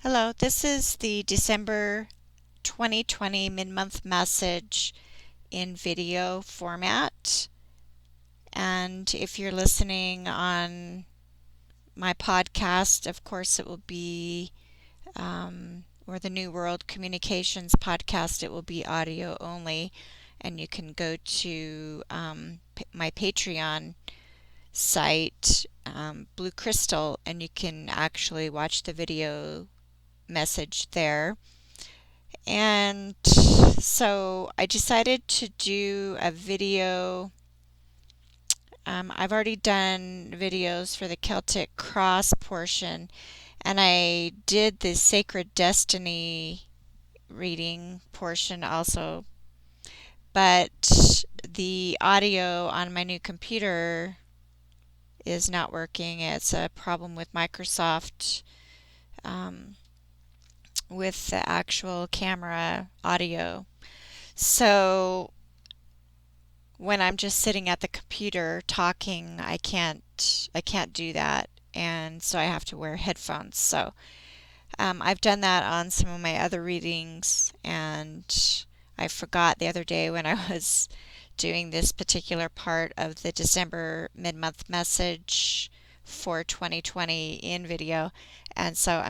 Hello, this is the December 2020 mid-month message in video format. And if you're listening on my podcast, of course it will be, or the New World Communications podcast, it will be audio only. And you can go to my Patreon site, Blue Crystal, and you can actually watch the video message there. And so I decided to do a video. I've already done videos for the Celtic cross portion, and I did the Sacred Destiny reading portion also. But the audio on my new computer is not working. It's a problem with Microsoft. With the actual camera audio. So when I'm just sitting at the computer talking, I can't do that, and so I have to wear headphones. So I've done that on some of my other readings, and I forgot the other day when I was doing this particular part of the December mid-month message for 2020 in video, and so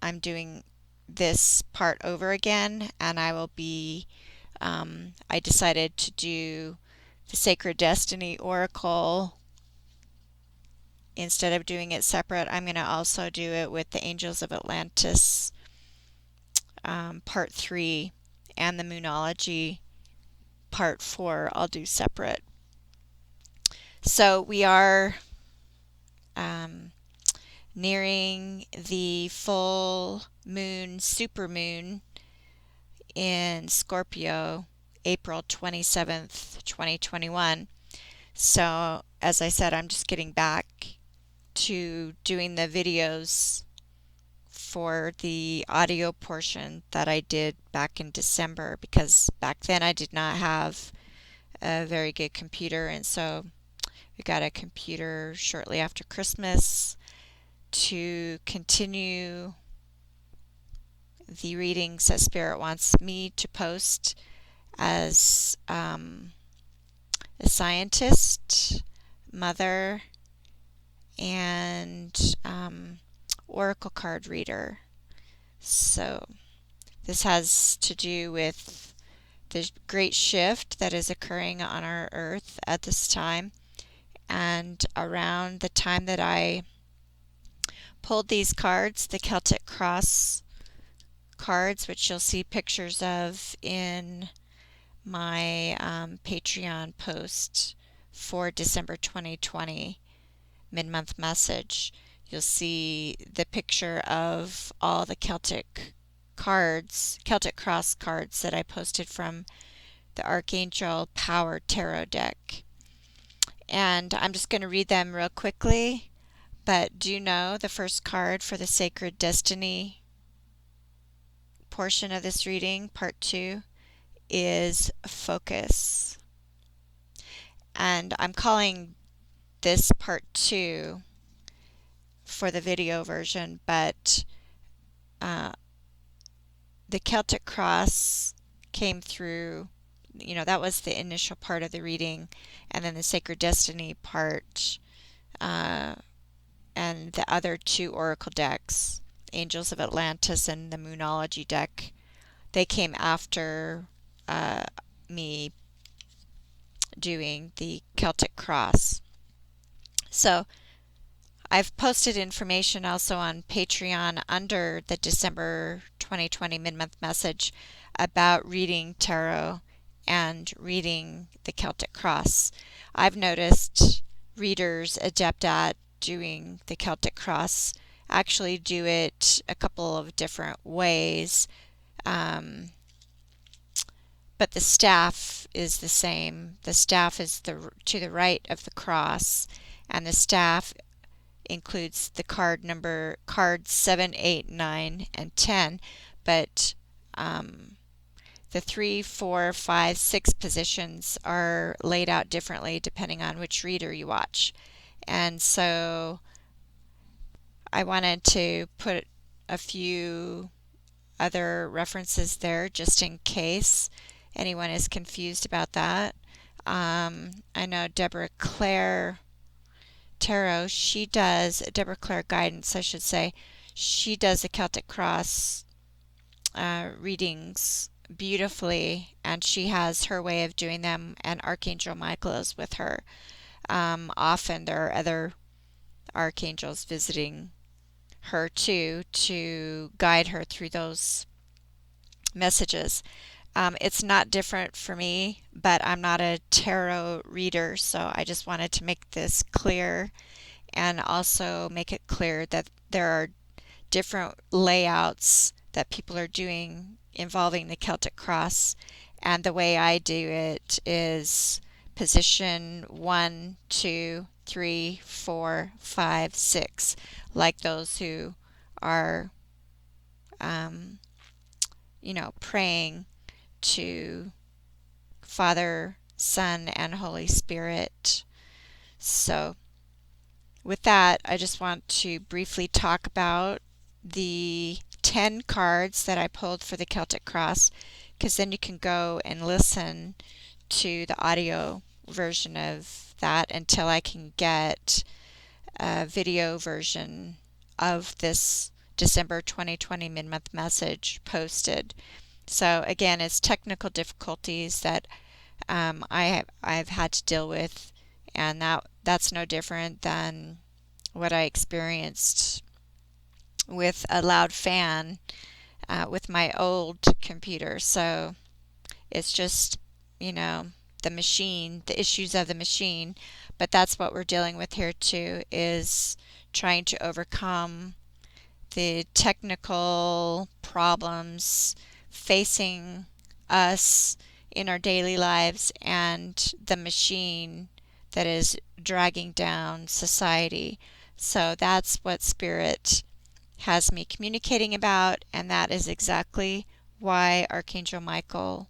I'm doing this part over again, and I will be I decided to do the Sacred Destiny Oracle instead of doing it separate. I'm going to also do it with the Angels of Atlantis part 3, and the Moonology part 4 I'll do separate. So we are nearing the full moon, SuperMoon in Scorpio, April 27th, 2021. So, as I said, I'm just getting back to doing the videos for the audio portion that I did back in December, because back then I did not have a very good computer, and so we got a computer shortly after Christmas to continue the readings that Spirit wants me to post as a scientist, mother, and oracle card reader. So this has to do with the great shift that is occurring on our earth at this time, and around the time that I pulled these cards, the Celtic cross cards, which you'll see pictures of in my Patreon post for December 2020 mid-month message. You'll see the picture of all the Celtic cards, Celtic cross cards that I posted from the Archangel Power Tarot deck. And I'm just going to read them real quickly, but do know the first card for the Sacred Destiny portion of this reading, part 2, is Focus. And I'm calling this part 2 for the video version, but the Celtic cross came through, that was the initial part of the reading, and then the Sacred Destiny part, and the other 2 oracle decks, Angels of Atlantis and the Moonology deck, they came after me doing the Celtic cross. So I've posted information also on Patreon under the December 2020 mid-month message about reading tarot and reading the Celtic cross. I've noticed readers adept at doing the Celtic cross actually do it a couple of different ways, but the staff is the same. The staff is to the right of the cross, and the staff includes the cards 7, 8, 9, and 10, but the 3, 4, 5, 6 positions are laid out differently depending on which reader you watch. And so I wanted to put a few other references there just in case anyone is confused about that. I know Deborah Claire Tarot, Deborah Claire Guidance, I should say, she does the Celtic Cross readings beautifully, and she has her way of doing them, and Archangel Michael is with her. Often there are other archangels visiting her too to guide her through those messages. It's not different for me, but I'm not a tarot reader, so I just wanted to make this clear and also make it clear that there are different layouts that people are doing involving the Celtic Cross, and the way I do it is position 1, 2, 3, 4, 5, 6, like those who are, praying to Father, Son, and Holy Spirit. So, with that, I just want to briefly talk about the 10 cards that I pulled for the Celtic Cross, because then you can go and listen to the audio version of that until I can get a video version of this December 2020 mid-month message posted. So again, it's technical difficulties that I've had to deal with, and that's no different than what I experienced with a loud fan with my old computer. So it's just, the machine, the issues of the machine. But that's what we're dealing with here too, is trying to overcome the technical problems facing us in our daily lives and the machine that is dragging down society. So that's what Spirit has me communicating about, and that is exactly why Archangel Michael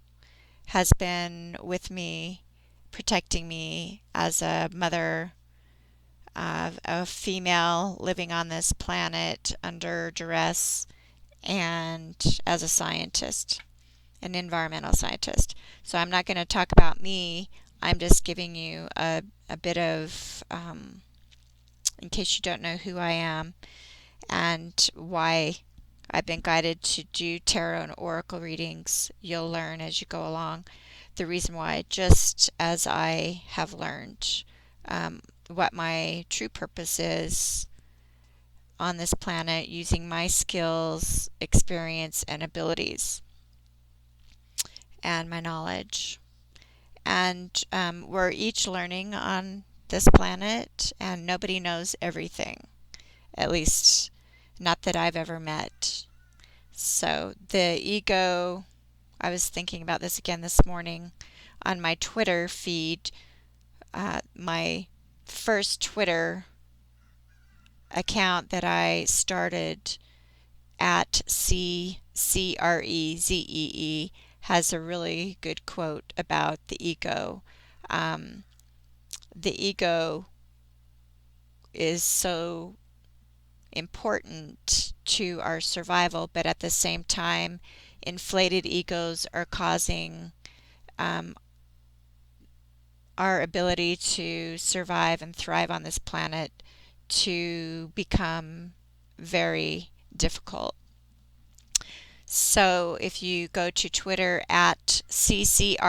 has been with me, protecting me as a mother of a female living on this planet under duress, and as a scientist, an environmental scientist. So I'm not going to talk about me. I'm just giving you a bit of, in case you don't know who I am and why I've been guided to do tarot and oracle readings. You'll learn as you go along the reason why, just as I have learned what my true purpose is on this planet using my skills, experience, and abilities, and my knowledge. And we're each learning on this planet, and nobody knows everything, at least not that I've ever met. So the ego, I was thinking about this again this morning on my Twitter feed. My first Twitter account that I started at CCREZEE has a really good quote about the ego. The ego is so important to our survival, but at the same time, inflated egos are causing our ability to survive and thrive on this planet to become very difficult. So if you go to Twitter at CCREZEE,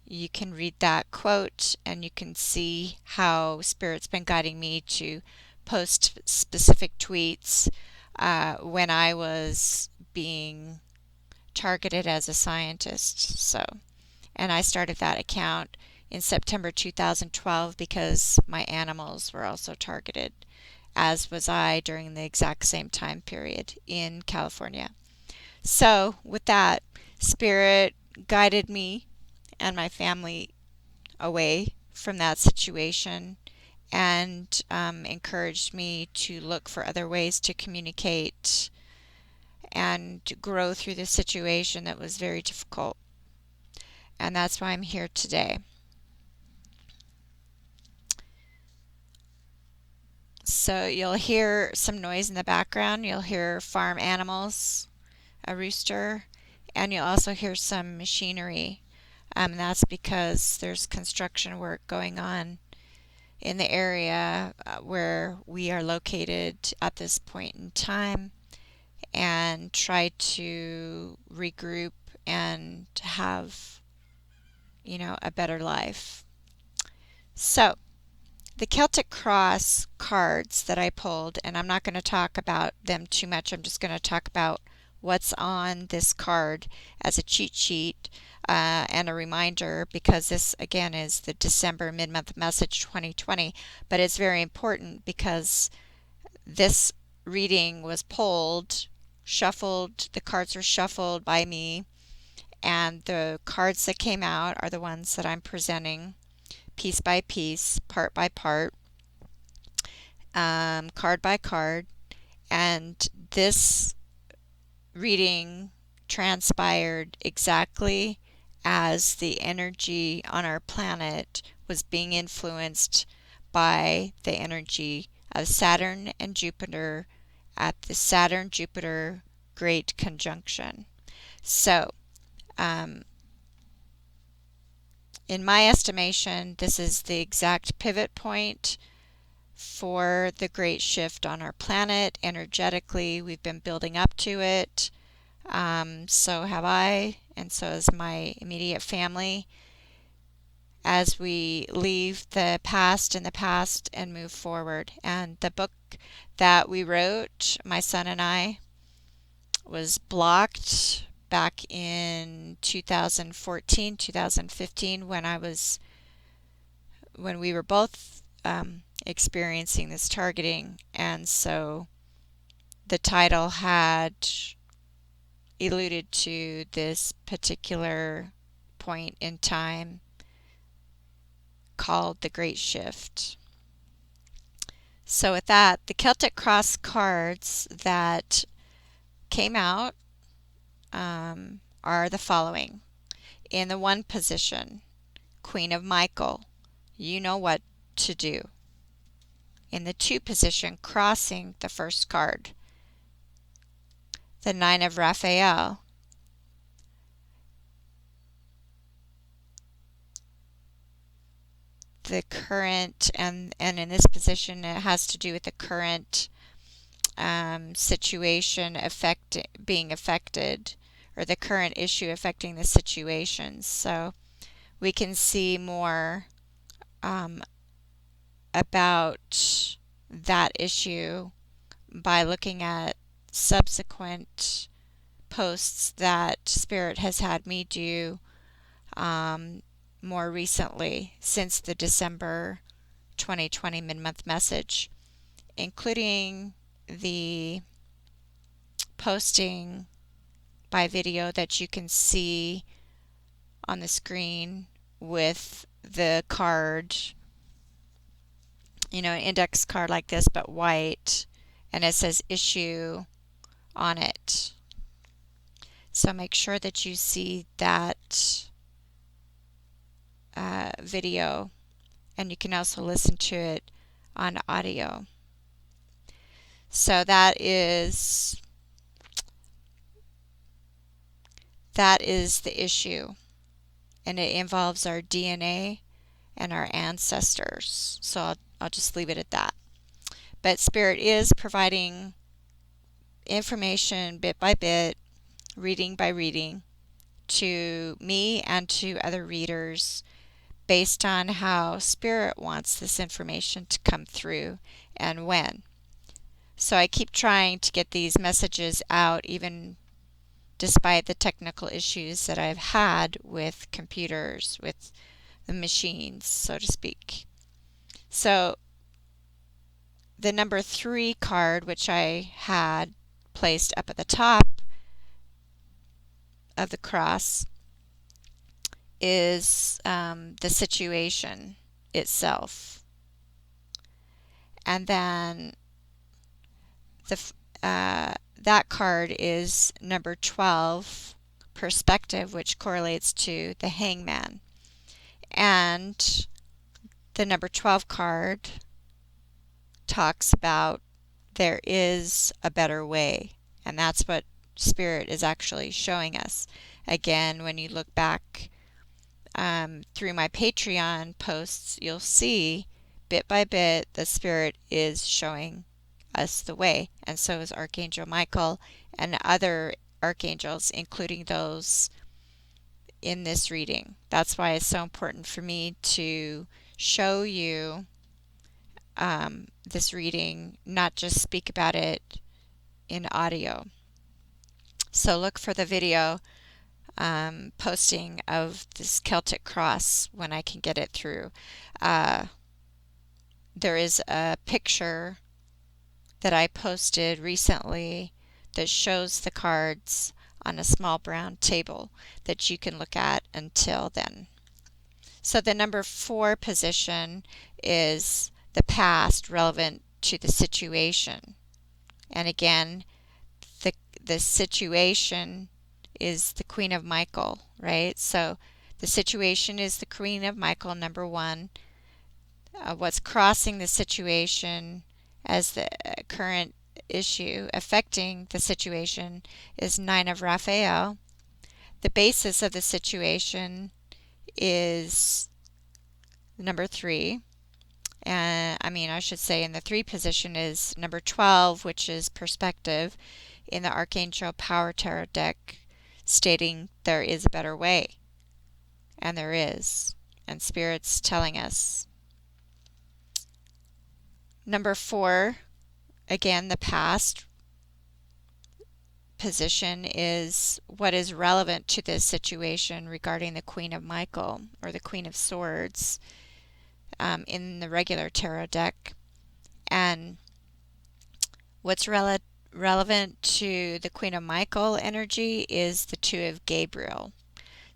you can read that quote and you can see how Spirit's been guiding me to post specific tweets when I was being targeted as a scientist. And I started that account in September 2012 because my animals were also targeted, as was I during the exact same time period in California. So with that, Spirit guided me and my family away from that situation and encouraged me to look for other ways to communicate and grow through this situation that was very difficult. And that's why I'm here today. So you'll hear some noise in the background. You'll hear farm animals, a rooster, and you'll also hear some machinery. That's because there's construction work going on in the area where we are located at this point in time, and try to regroup and have, a better life. So, the Celtic Cross cards that I pulled, and I'm not going to talk about them too much, I'm just going to talk about what's on this card as a cheat sheet and a reminder, because this again is the December mid-month message 2020, but it's very important because this reading was pulled, shuffled, the cards were shuffled by me, and the cards that came out are the ones that I'm presenting piece by piece, part by part, card by card, and this reading transpired exactly as the energy on our planet was being influenced by the energy of Saturn and Jupiter at the Saturn-Jupiter Great Conjunction. So, in my estimation, this is the exact pivot point for the great shift on our planet. Energetically, we've been building up to it. So have I, and so has my immediate family, as we leave the past in the past and move forward. And the book that we wrote, my son and I, was blocked back in 2014, 2015, when we were both experiencing this targeting, and so the title had alluded to this particular point in time called the Great Shift. So with that, the Celtic Cross cards that came out are the following. In the 1 position, Queen of Michael, you know what to do. In the 2 position, crossing the first card, the 9 of Raphael. The current, and in this position it has to do with the current situation being affected, or the current issue affecting the situations. So we can see more about that issue by looking at subsequent posts that Spirit has had me do more recently since the December 2020 mid-month message, including the posting by video that you can see on the screen with the card, an index card like this but white, and it says issue on it. So make sure that you see that video, and you can also listen to it on audio. So that is the issue, and it involves our DNA and our ancestors. So I'll just leave it at that. But Spirit is providing information bit by bit, reading by reading, to me and to other readers based on how Spirit wants this information to come through and when. So I keep trying to get these messages out, even despite the technical issues that I've had with computers, with the machines, so to speak. So the number 3 card, which I had placed up at the top of the cross, is the situation itself. And then that card is number 12, perspective, which correlates to the Hangman. And the number 12 card talks about there is a better way, and that's what Spirit is actually showing us. Again, when you look back through my Patreon posts, you'll see bit by bit the Spirit is showing us the way, and so is Archangel Michael and other archangels, including those in this reading. That's why it's so important for me to show you this reading, not just speak about it in audio. So look for the video posting of this Celtic cross when I can get it through. There is a picture that I posted recently that shows the cards on a small brown table that you can look at until then. So the number 4 position is the past relevant to the situation. And again, the situation is the Queen of Michael, right? So the situation is the Queen of Michael, number 1. What's crossing the situation as the current issue affecting the situation is 9 of Raphael. The basis of the situation is number 3. And I should say in the 3 position is number 12, which is perspective in the Archangel Power Tarot deck, stating there is a better way. And there is. And Spirit's telling us. Number 4, again, the past position is what is relevant to this situation regarding the Queen of Michael, or the Queen of Swords, in the regular tarot deck. And what's relevant to the Queen of Michael energy is the 2 of Gabriel.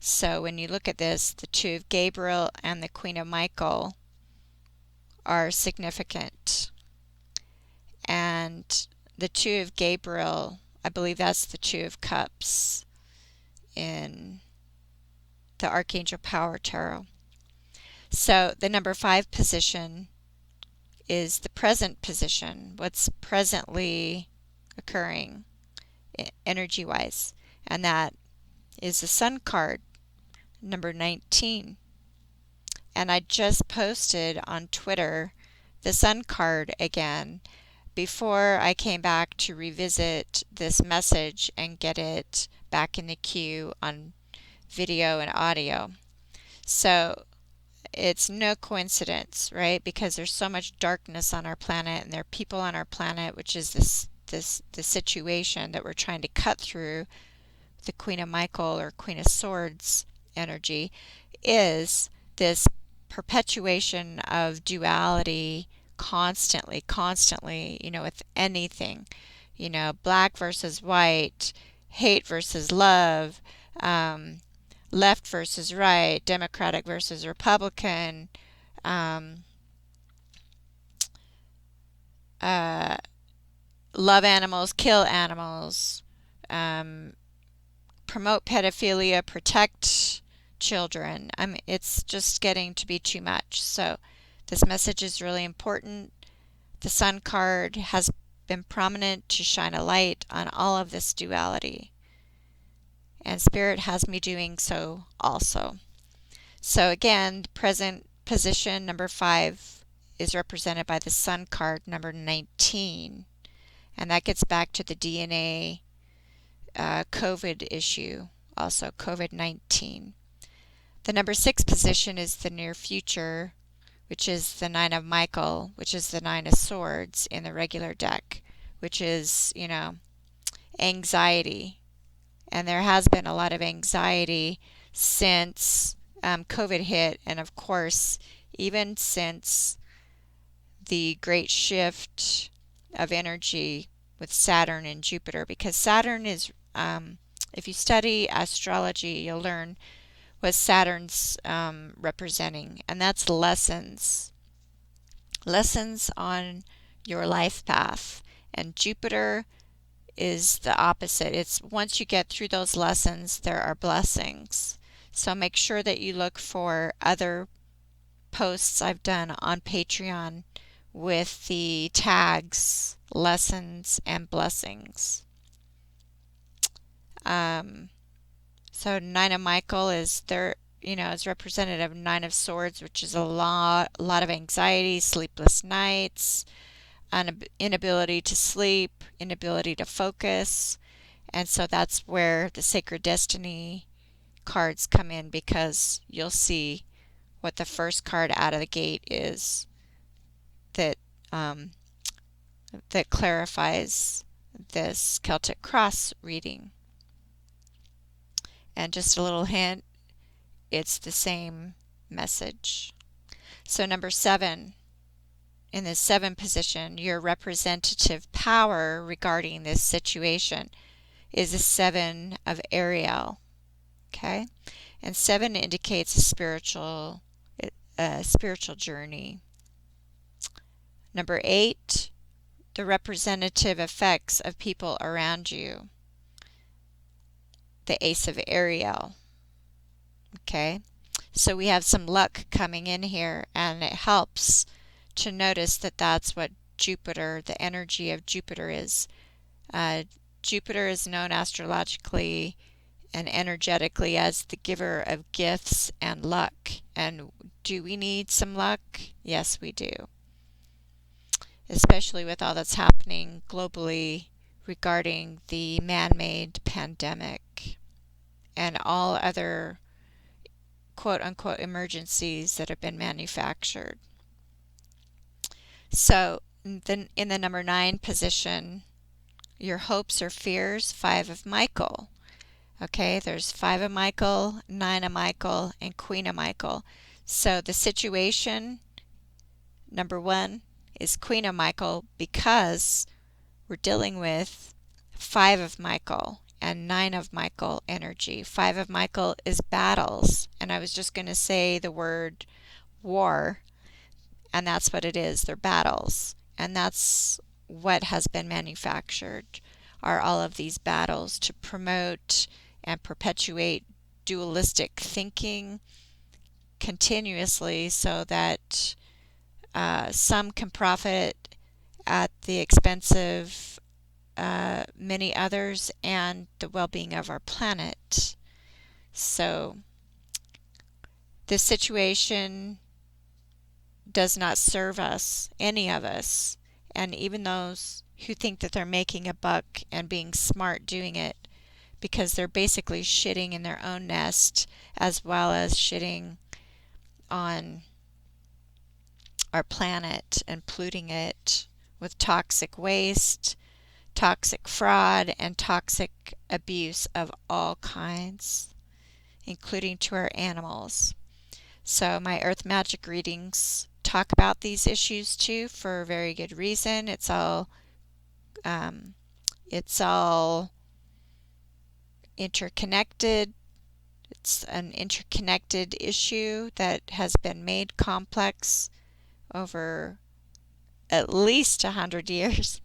So when you look at this, the 2 of Gabriel and the Queen of Michael are significant. And the 2 of Gabriel, I believe that's the 2 of Cups in the Archangel Power Tarot. So the number 5 position is the present position, what's presently occurring energy-wise. And that is the Sun card, number 19. And I just posted on Twitter the Sun card again before I came back to revisit this message and get it back in the queue on video and audio. So it's no coincidence, right? Because there's so much darkness on our planet, and there are people on our planet, which is the situation that we're trying to cut through. The Queen of Michael, or Queen of Swords energy, is this perpetuation of duality constantly, with anything, black versus white, hate versus love, left versus right, Democratic versus Republican, love animals, kill animals, promote pedophilia, protect children. It's just getting to be too much. So this message is really important. The Sun card has been prominent to shine a light on all of this duality. And Spirit has me doing so also. So again, the present position, number 5, is represented by the Sun card, number 19. And that gets back to the DNA COVID issue, also COVID-19. The number 6 position is the near future, which is the 9 of Michael, which is the 9 of Swords in the regular deck, which is, anxiety. And there has been a lot of anxiety since COVID hit, and of course, even since the great shift of energy with Saturn and Jupiter, because Saturn is, if you study astrology, you'll learn what Saturn's representing, and that's lessons on your life path. And Jupiter is the opposite. It's once you get through those lessons, there are blessings. So make sure that you look for other posts I've done on Patreon with the tags lessons and blessings. So Nine of Michael is there, is representative of Nine of Swords, which is a lot of anxiety, sleepless nights, inability to sleep, inability to focus. And so that's where the Sacred Destiny cards come in, because you'll see what the first card out of the gate is that that clarifies this Celtic cross reading. And just a little hint, it's the same message. So number 7, in the 7 position, your representative power regarding this situation is the 7 of Ariel. Okay? And 7 indicates a spiritual journey. Number 8, the representative effects of people around you. The Ace of Ariel. Okay? So we have some luck coming in here, and it helps to notice that that's what Jupiter, the energy of Jupiter is. Jupiter is known astrologically and energetically as the giver of gifts and luck. And do we need some luck? Yes, we do. Especially with all that's happening globally regarding the man-made pandemic and all other quote-unquote emergencies that have been manufactured. So then in the number 9 position, your hopes or fears, 5 of Michael. Okay, there's 5 of Michael, 9 of Michael, and Queen of Michael. So the situation, number 1, is Queen of Michael, because we're dealing with 5 of Michael and 9 of Michael energy. 5 of Michael is battles, and I was just going to say the word war, and that's what it is. They're battles, and that's what has been manufactured, are all of these battles to promote and perpetuate dualistic thinking continuously, so that some can profit at the expense of many others and the well-being of our planet. So this situation does not serve us, any of us, and even those who think that they're making a buck and being smart doing it, because they're basically shitting in their own nest as well as shitting on our planet and polluting it with toxic waste, toxic fraud, and toxic abuse of all kinds, including to our animals. So my Earth Magic readings talk about these issues too, for a very good reason. It's all interconnected. It's an interconnected issue that has been made complex over at least 100 years,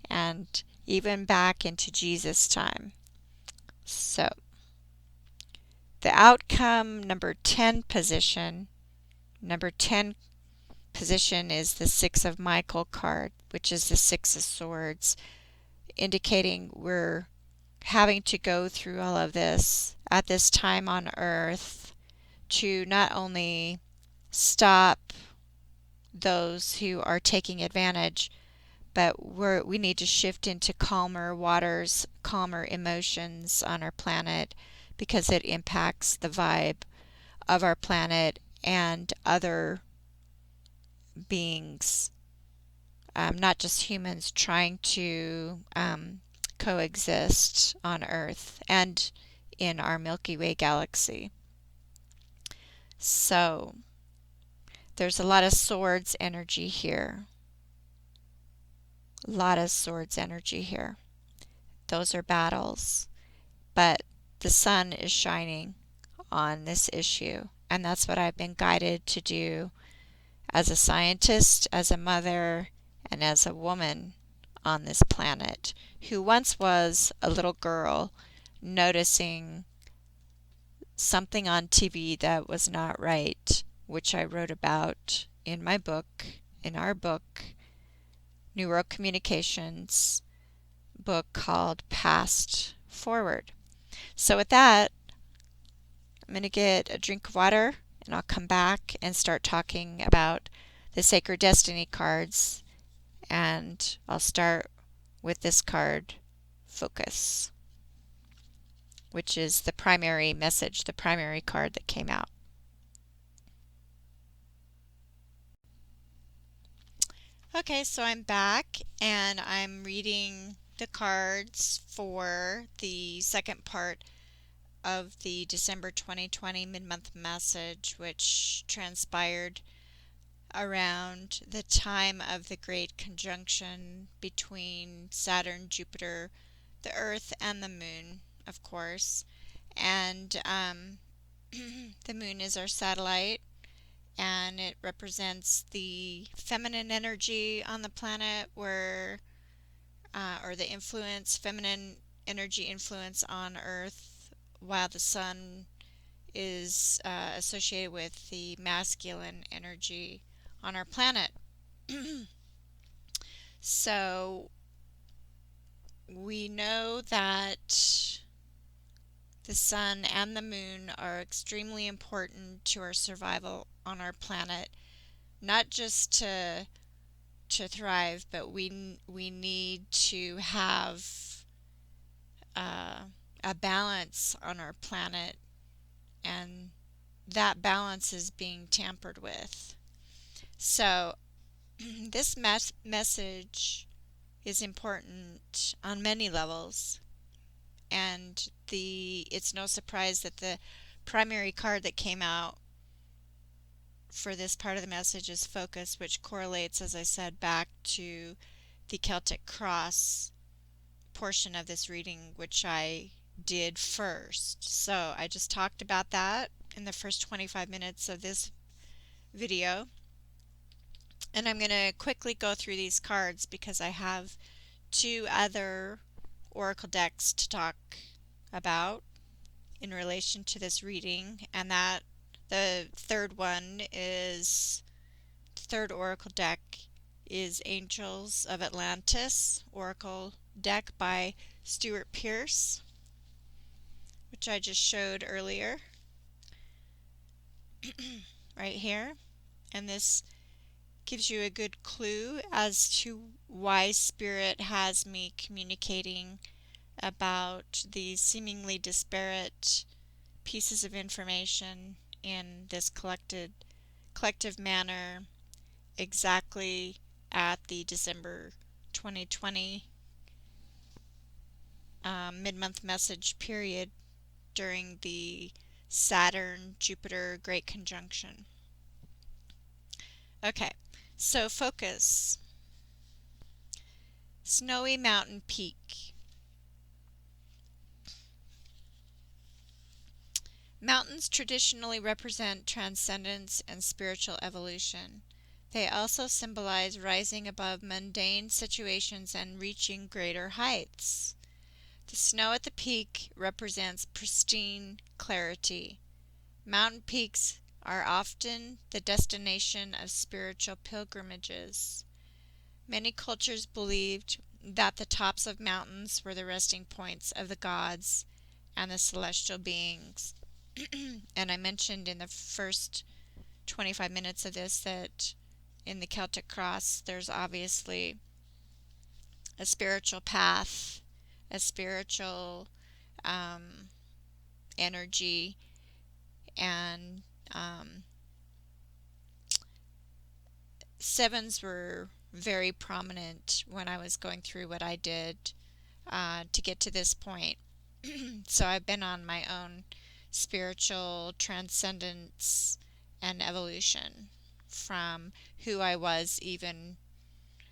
and even back into Jesus' time. So the outcome, number 10 position is the 6 of Michael card, which is the 6 of Swords, indicating we're having to go through all of this at this time on Earth to not only stop those who are taking advantage, but we need to shift into calmer waters, calmer emotions on our planet, because it impacts the vibe of our planet and other beings, not just humans, trying to coexist on Earth and in our Milky Way galaxy. So there's a lot of swords energy here. A lot of swords energy here. Those are battles. But the sun is shining on this issue, and that's what I've been guided to do as a scientist, as a mother, and as a woman on this planet, who once was a little girl noticing something on TV that was not right, which I wrote about in my book, in our book, neurocommunications book called Past Forward. So with that, I'm going to get a drink of water and I'll come back and start talking about the Sacred Destiny cards, and I'll start with this card, Focus, which is the primary message, the primary card that came out. Okay, so I'm back and I'm reading the cards for the second part of the December 2020 mid-month message, which transpired around the time of the great conjunction between Saturn, Jupiter, the Earth, and the Moon, of course. And the Moon is our satellite, and it represents the feminine energy on the planet, where, or the influence, feminine energy influence on Earth, while the Sun is associated with the masculine energy on our planet. So we know that the Sun and the Moon are extremely important to our survival on our planet, not just to thrive, but we need to have a balance on our planet, and that balance is being tampered with. So this message is important on many levels, and it's no surprise that the primary card that came out for this part of the message is Focus, which correlates, as I said, back to the Celtic cross portion of this reading, which I did first. So I just talked about that in the first 25 minutes of this video. And I'm going to quickly go through these cards because I have two other oracle decks to talk about in relation to this reading, and that the third oracle deck is Angels of Atlantis oracle deck by Stuart Pearce, which I just showed earlier right here. And this gives you a good clue as to why Spirit has me communicating about these seemingly disparate pieces of information in this collective manner exactly at the December 2020 mid-month message period during the Saturn-Jupiter Great Conjunction. Okay, so Focus. Snowy Mountain Peak. Mountains traditionally represent transcendence and spiritual evolution. They also symbolize rising above mundane situations and reaching greater heights. The snow at the peak represents pristine clarity. Mountain peaks are often the destination of spiritual pilgrimages. Many cultures believed that the tops of mountains were the resting points of the gods and the celestial beings. And I mentioned in the first 25 minutes of this that in the Celtic cross there's obviously a spiritual path, a spiritual energy, and sevens were very prominent when I was going through what I did to get to this point. So I've been on my own spiritual transcendence and evolution from who I was even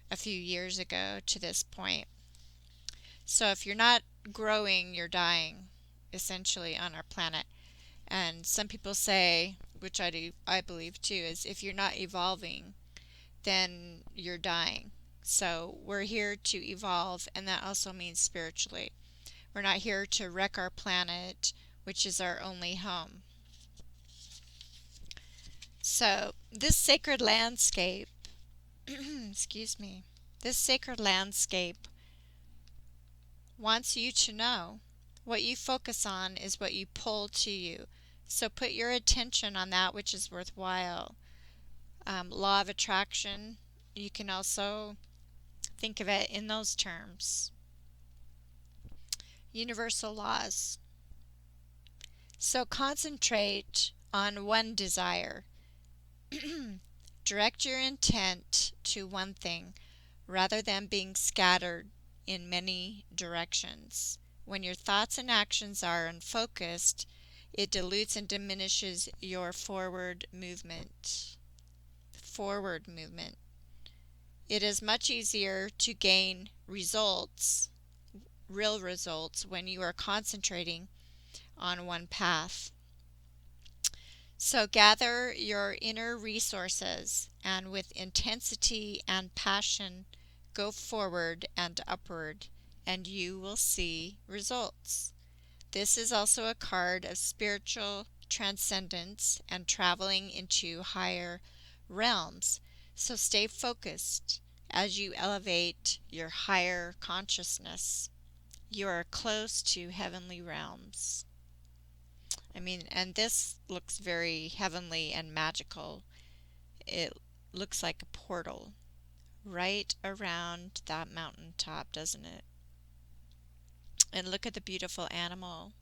a few years ago to this point. So if you're not growing, you're dying, essentially, on our planet. And some people say, which I believe too, is if you're not evolving, then you're dying. So we're here to evolve, and that also means spiritually. We're not here to wreck our planet, which is our only home. So this sacred landscape, excuse me, This sacred landscape wants you to know what you focus on is what you pull to you. So put your attention on that which is worthwhile. Law of attraction, you can also think of it in those terms. Universal laws. So concentrate on one desire. Direct your intent to one thing rather than being scattered in many directions. When your thoughts and actions are unfocused, it dilutes and diminishes your forward movement. It is much easier to gain results, real results, when you are concentrating on one path. So gather your inner resources and with intensity and passion go forward and upward, and you will see results. This is also a card of spiritual transcendence and traveling into higher realms. So stay focused as you elevate your higher consciousness. You are close to heavenly realms. And this looks very heavenly and magical. It looks like a portal right around that mountaintop, doesn't it? And look at the beautiful animal.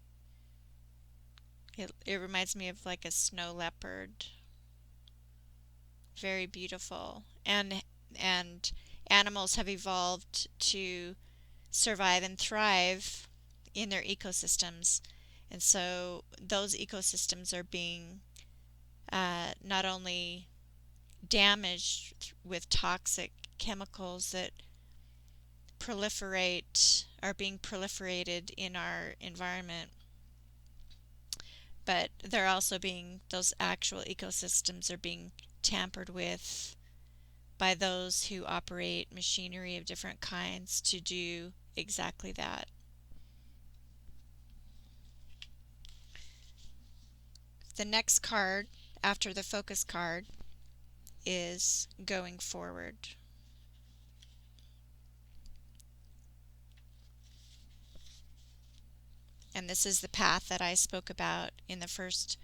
It reminds me of like a snow leopard. Very beautiful. And animals have evolved to survive and thrive in their ecosystems. And so those ecosystems are being not only damaged with toxic chemicals that are being proliferated in our environment, but those actual ecosystems are being tampered with by those who operate machinery of different kinds to do exactly that. The next card after the focus card is going forward. And this is the path that I spoke about in the first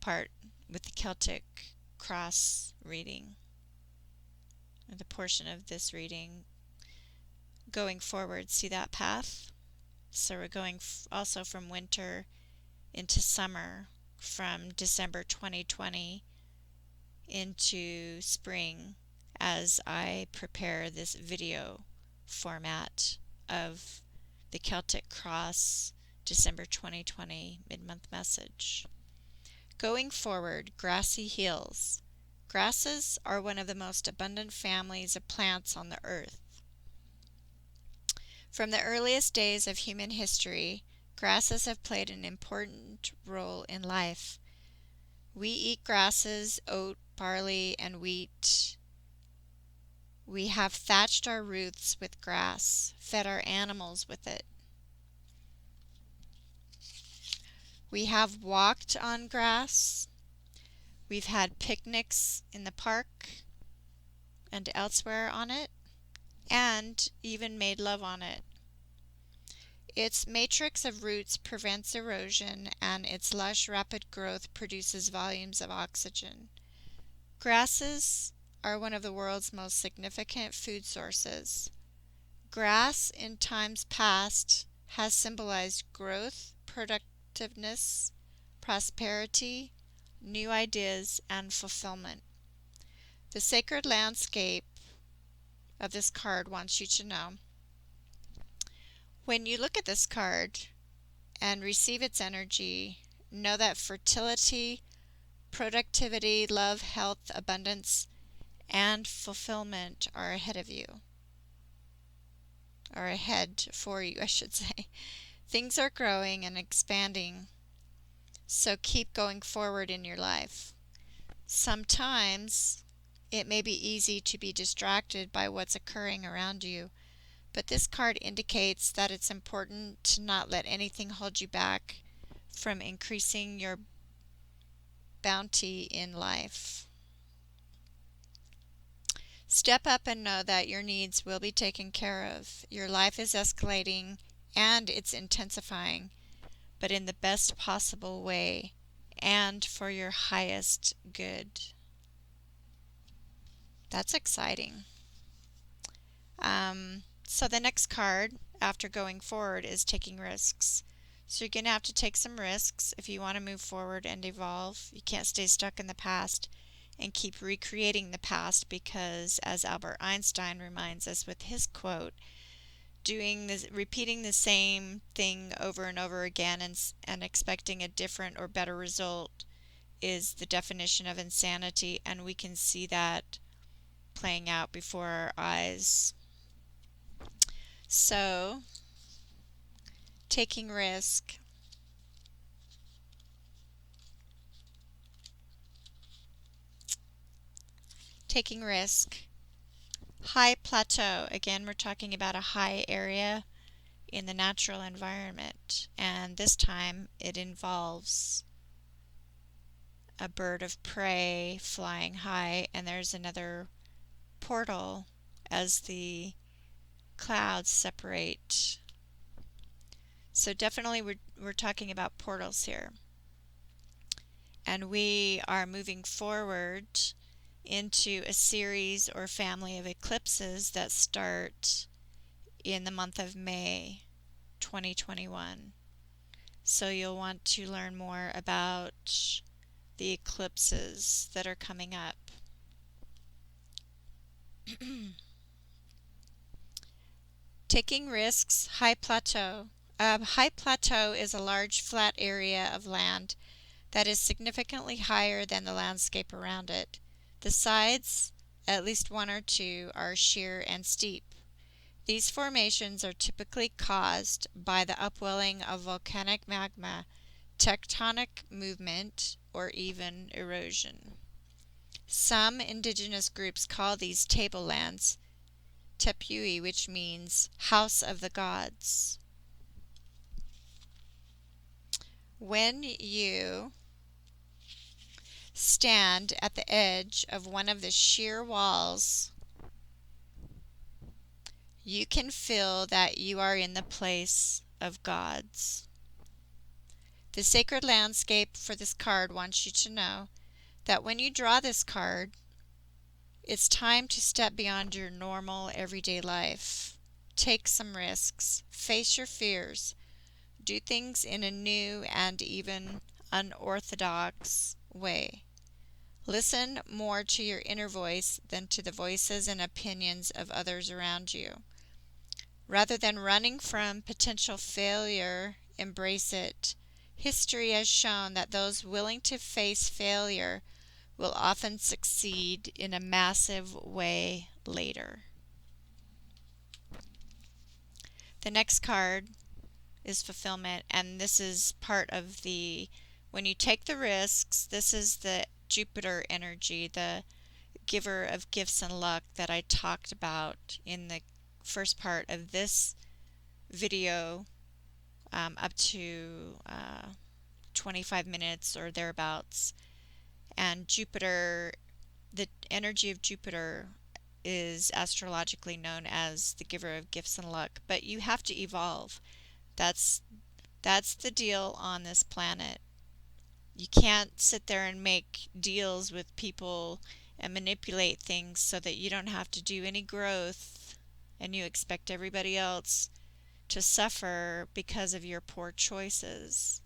part with the Celtic cross reading, or the portion of this reading. Going forward, see that path? So we're going also from winter into summer, from December 2020 into spring, as I prepare this video format of the Celtic Cross December 2020 mid-month message. Going forward, grassy hills. Grasses are one of the most abundant families of plants on the earth. From the earliest days of human history, grasses have played an important role in life. We eat grasses, oat, barley, and wheat. We have thatched our roofs with grass, fed our animals with it. We have walked on grass. We've had picnics in the park and elsewhere on it, and even made love on it. Its matrix of roots prevents erosion, and its lush, rapid growth produces volumes of oxygen. Grasses are one of the world's most significant food sources. Grass in times past has symbolized growth, productiveness, prosperity, new ideas, and fulfillment. The sacred landscape of this card wants you to know. When you look at this card and receive its energy, know that fertility, productivity, love, health, abundance, and fulfillment are ahead of you. Or ahead for you, I should say. Things are growing and expanding, so keep going forward in your life. Sometimes it may be easy to be distracted by what's occurring around you, but this card indicates that it's important to not let anything hold you back from increasing your bounty in life. Step up and know that your needs will be taken care of. Your life is escalating and it's intensifying, but in the best possible way and for your highest good. That's exciting. So the next card after going forward is taking risks. So you're going to have to take some risks if you want to move forward and evolve. You can't stay stuck in the past and keep recreating the past because, as Albert Einstein reminds us with his quote, repeating the same thing over and over again and expecting a different or better result is the definition of insanity, and we can see that playing out before our eyes. So, taking risk. Taking risk. High plateau. Again, we're talking about a high area in the natural environment, and this time it involves a bird of prey flying high, and there's another portal as the clouds separate. So definitely we're talking about portals here. And we are moving forward into a series or family of eclipses that start in the month of May 2021. So you'll want to learn more about the eclipses that are coming up. Taking risks, high plateau. High plateau is a large flat area of land that is significantly higher than the landscape around it. The sides, at least one or two, are sheer and steep. These formations are typically caused by the upwelling of volcanic magma, tectonic movement, or even erosion. Some indigenous groups call these tablelands Tepui, which means house of the gods. When you stand at the edge of one of the sheer walls, you can feel that you are in the place of gods. The sacred landscape for this card wants you to know that when you draw this card, it's time to step beyond your normal everyday life. Take some risks, face your fears, do things in a new and even unorthodox way. Listen more to your inner voice than to the voices and opinions of others around you. Rather than running from potential failure, embrace it. History has shown that those willing to face failure will often succeed in a massive way later. The next card is fulfillment, and this is part of when you take the risks, this is the Jupiter energy, the giver of gifts and luck that I talked about in the first part of this video, up to 25 minutes or thereabouts. And Jupiter, the energy of Jupiter is astrologically known as the giver of gifts and luck, but you have to evolve. That's the deal on this planet. You can't sit there and make deals with people and manipulate things so that you don't have to do any growth, and you expect everybody else to suffer because of your poor choices.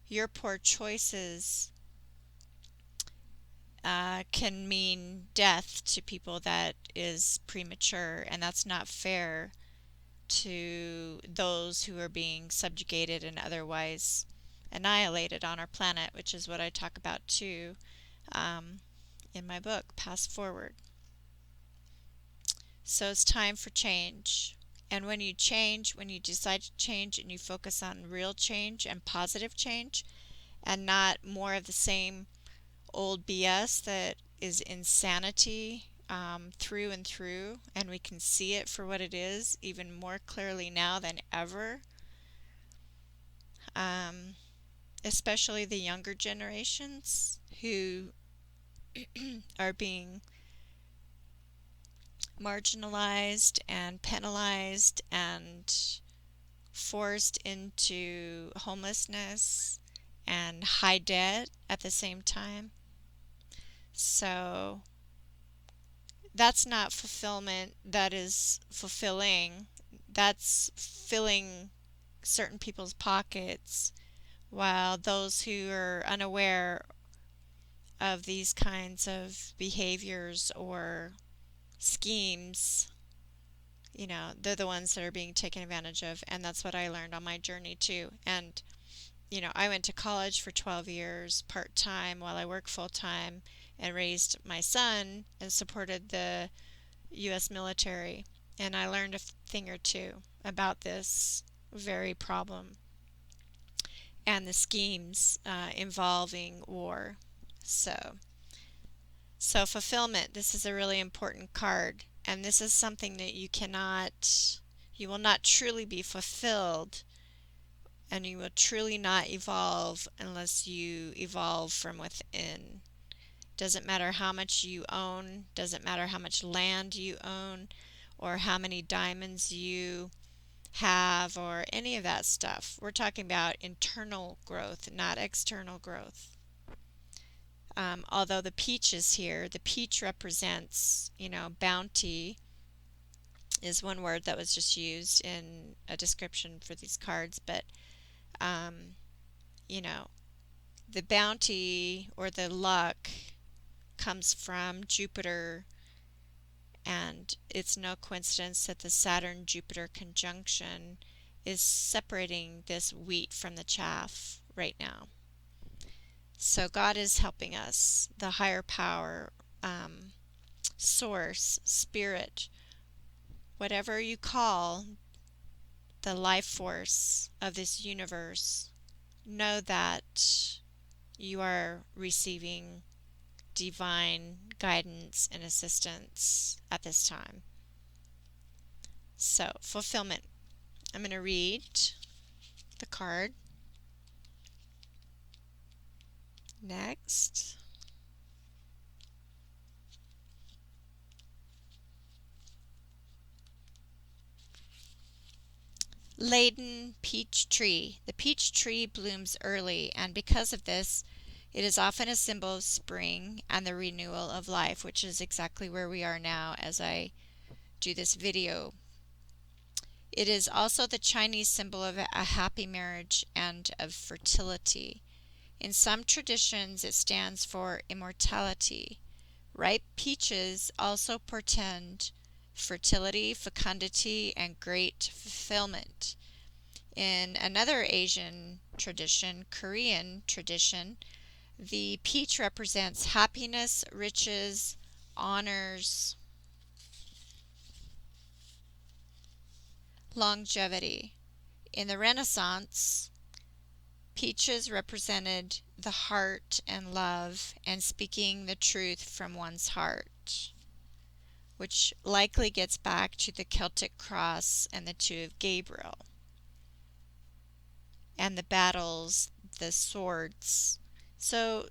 Your poor choices can mean death to people that is premature, and that's not fair to those who are being subjugated and otherwise annihilated on our planet, which is what I talk about too in my book, Pass Forward. So it's time for change. And when you change, when you decide to change and you focus on real change and positive change and not more of the same old BS that is insanity through and through, and we can see it for what it is even more clearly now than ever, especially the younger generations who are being marginalized and penalized and forced into homelessness and high debt at the same time. So that's not fulfillment that is fulfilling. That's filling certain people's pockets, while those who are unaware of these kinds of behaviors or schemes, they're the ones that are being taken advantage of. And that's what I learned on my journey too. And I went to college for 12 years part-time while I worked full-time and raised my son and supported the U.S. military. And I learned a thing or two about this very problem and the schemes involving war. So fulfillment, this is a really important card. And this is something that you will not truly be fulfilled, and you will truly not evolve unless you evolve from within. Doesn't matter how much you own, doesn't matter how much land you own, or how many diamonds you have, or any of that stuff. We're talking about internal growth, not external growth. Although the peach is here, the peach represents, bounty is one word that was just used in a description for these cards, but the bounty or the luck comes from Jupiter, and it's no coincidence that the Saturn-Jupiter conjunction is separating this wheat from the chaff right now. So God is helping us, the higher power, source, spirit, whatever you call the life force of this universe, know that you are receiving divine guidance and assistance at this time. So, fulfillment. I'm going to read the card. Next. Laden peach tree. The peach tree blooms early, and because of this, it is often a symbol of spring and the renewal of life, which is exactly where we are now as I do this video. It is also the Chinese symbol of a happy marriage and of fertility. In some traditions, it stands for immortality. Ripe peaches also portend fertility, fecundity, and great fulfillment. In another Asian tradition, Korean tradition, the peach represents happiness, riches, honors, longevity. In the Renaissance, peaches represented the heart and love and speaking the truth from one's heart, which likely gets back to the Celtic cross and the two of Gabriel and the battles, the swords. So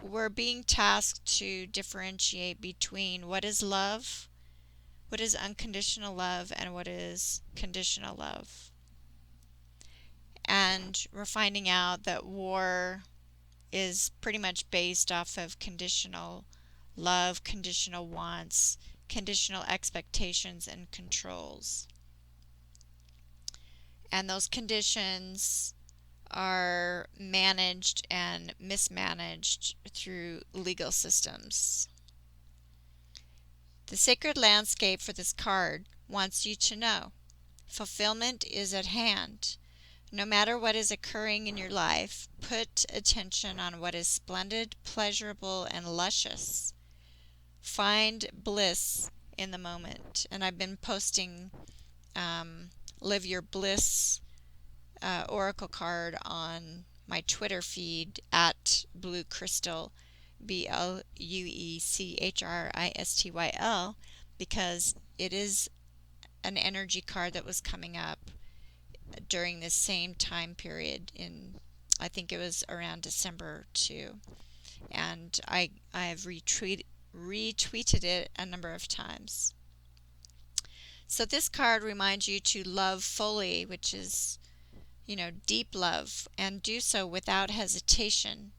we're being tasked to differentiate between what is love, what is unconditional love, and what is conditional love. And we're finding out that war is pretty much based off of conditional love, conditional wants, conditional expectations, and controls. And those conditions are managed and mismanaged through legal systems. The sacred landscape for this card wants you to know fulfillment is at hand. No matter what is occurring in your life, put attention on what is splendid, pleasurable, and luscious. Find bliss in the moment. And I've been posting Live Your Bliss oracle card on my Twitter feed at Blue Crystal, BLUECHRISTYL, because it is an energy card that was coming up during this same time period I think it was around December too. And I've retweeted it a number of times. So this card reminds you to love fully, which is, deep love, and do so without hesitation.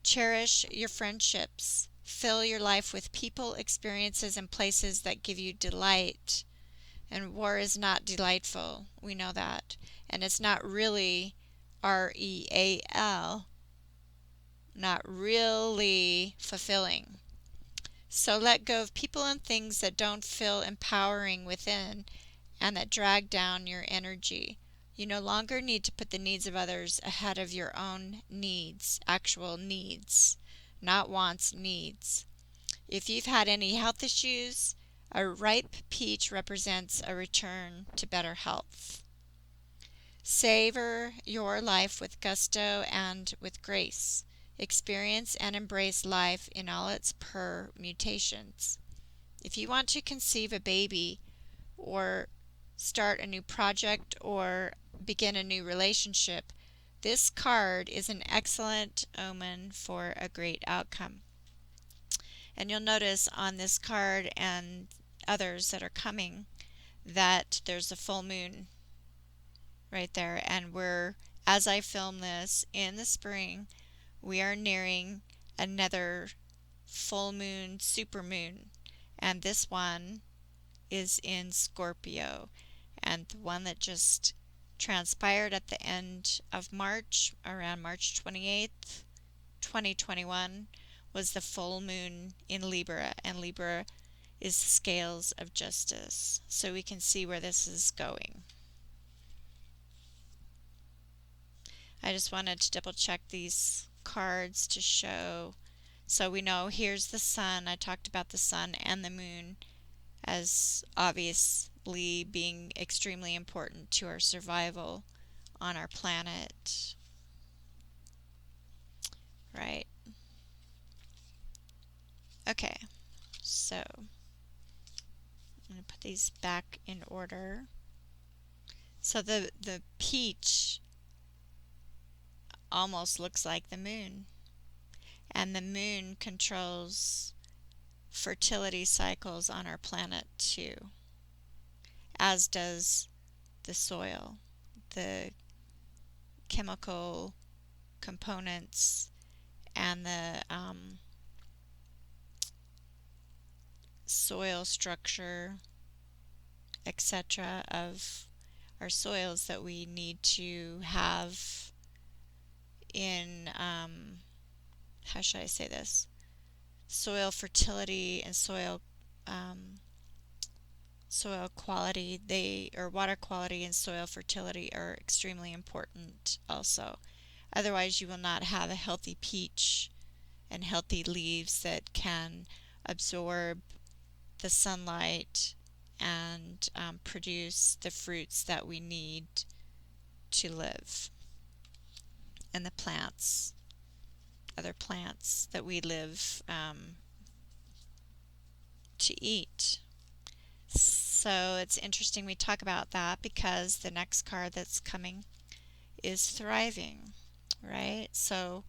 Cherish your friendships. Fill your life with people, experiences, and places that give you delight. And war is not delightful. We know that. And it's not really REAL, not really fulfilling. So let go of people and things that don't feel empowering within and that drag down your energy. You no longer need to put the needs of others ahead of your own needs, actual needs, not wants, needs. If you've had any health issues, a ripe peach represents a return to better health. Savor your life with gusto and with grace. Experience and embrace life in all its permutations. If you want to conceive a baby or start a new project or begin a new relationship, this card is an excellent omen for a great outcome. And you'll notice on this card and others that are coming that there's a full moon right there. And as I film this in the spring, we are nearing another full moon, supermoon. And this one is in Scorpio. And the one that just transpired at the end of March, around March 28th, 2021, was the full moon in Libra. And Libra is the scales of justice. So we can see where this is going. I just wanted to double check these cards to show. So we know here's the sun. I talked about the sun and the moon as obviously being extremely important to our survival on our planet. Right. Okay. So I'm going to put these back in order. So the peach almost looks like the moon. And the moon controls fertility cycles on our planet too, as does the soil, the chemical components, and the soil structure, etc. of our soils that we need to have in, how should I say this? Soil fertility and soil quality, or water quality and soil fertility are extremely important also. Otherwise, you will not have a healthy peach and healthy leaves that can absorb the sunlight and produce the fruits that we need to live. And the plants, other plants that we live to eat. So it's interesting we talk about that because the next card that's coming is thriving, right? So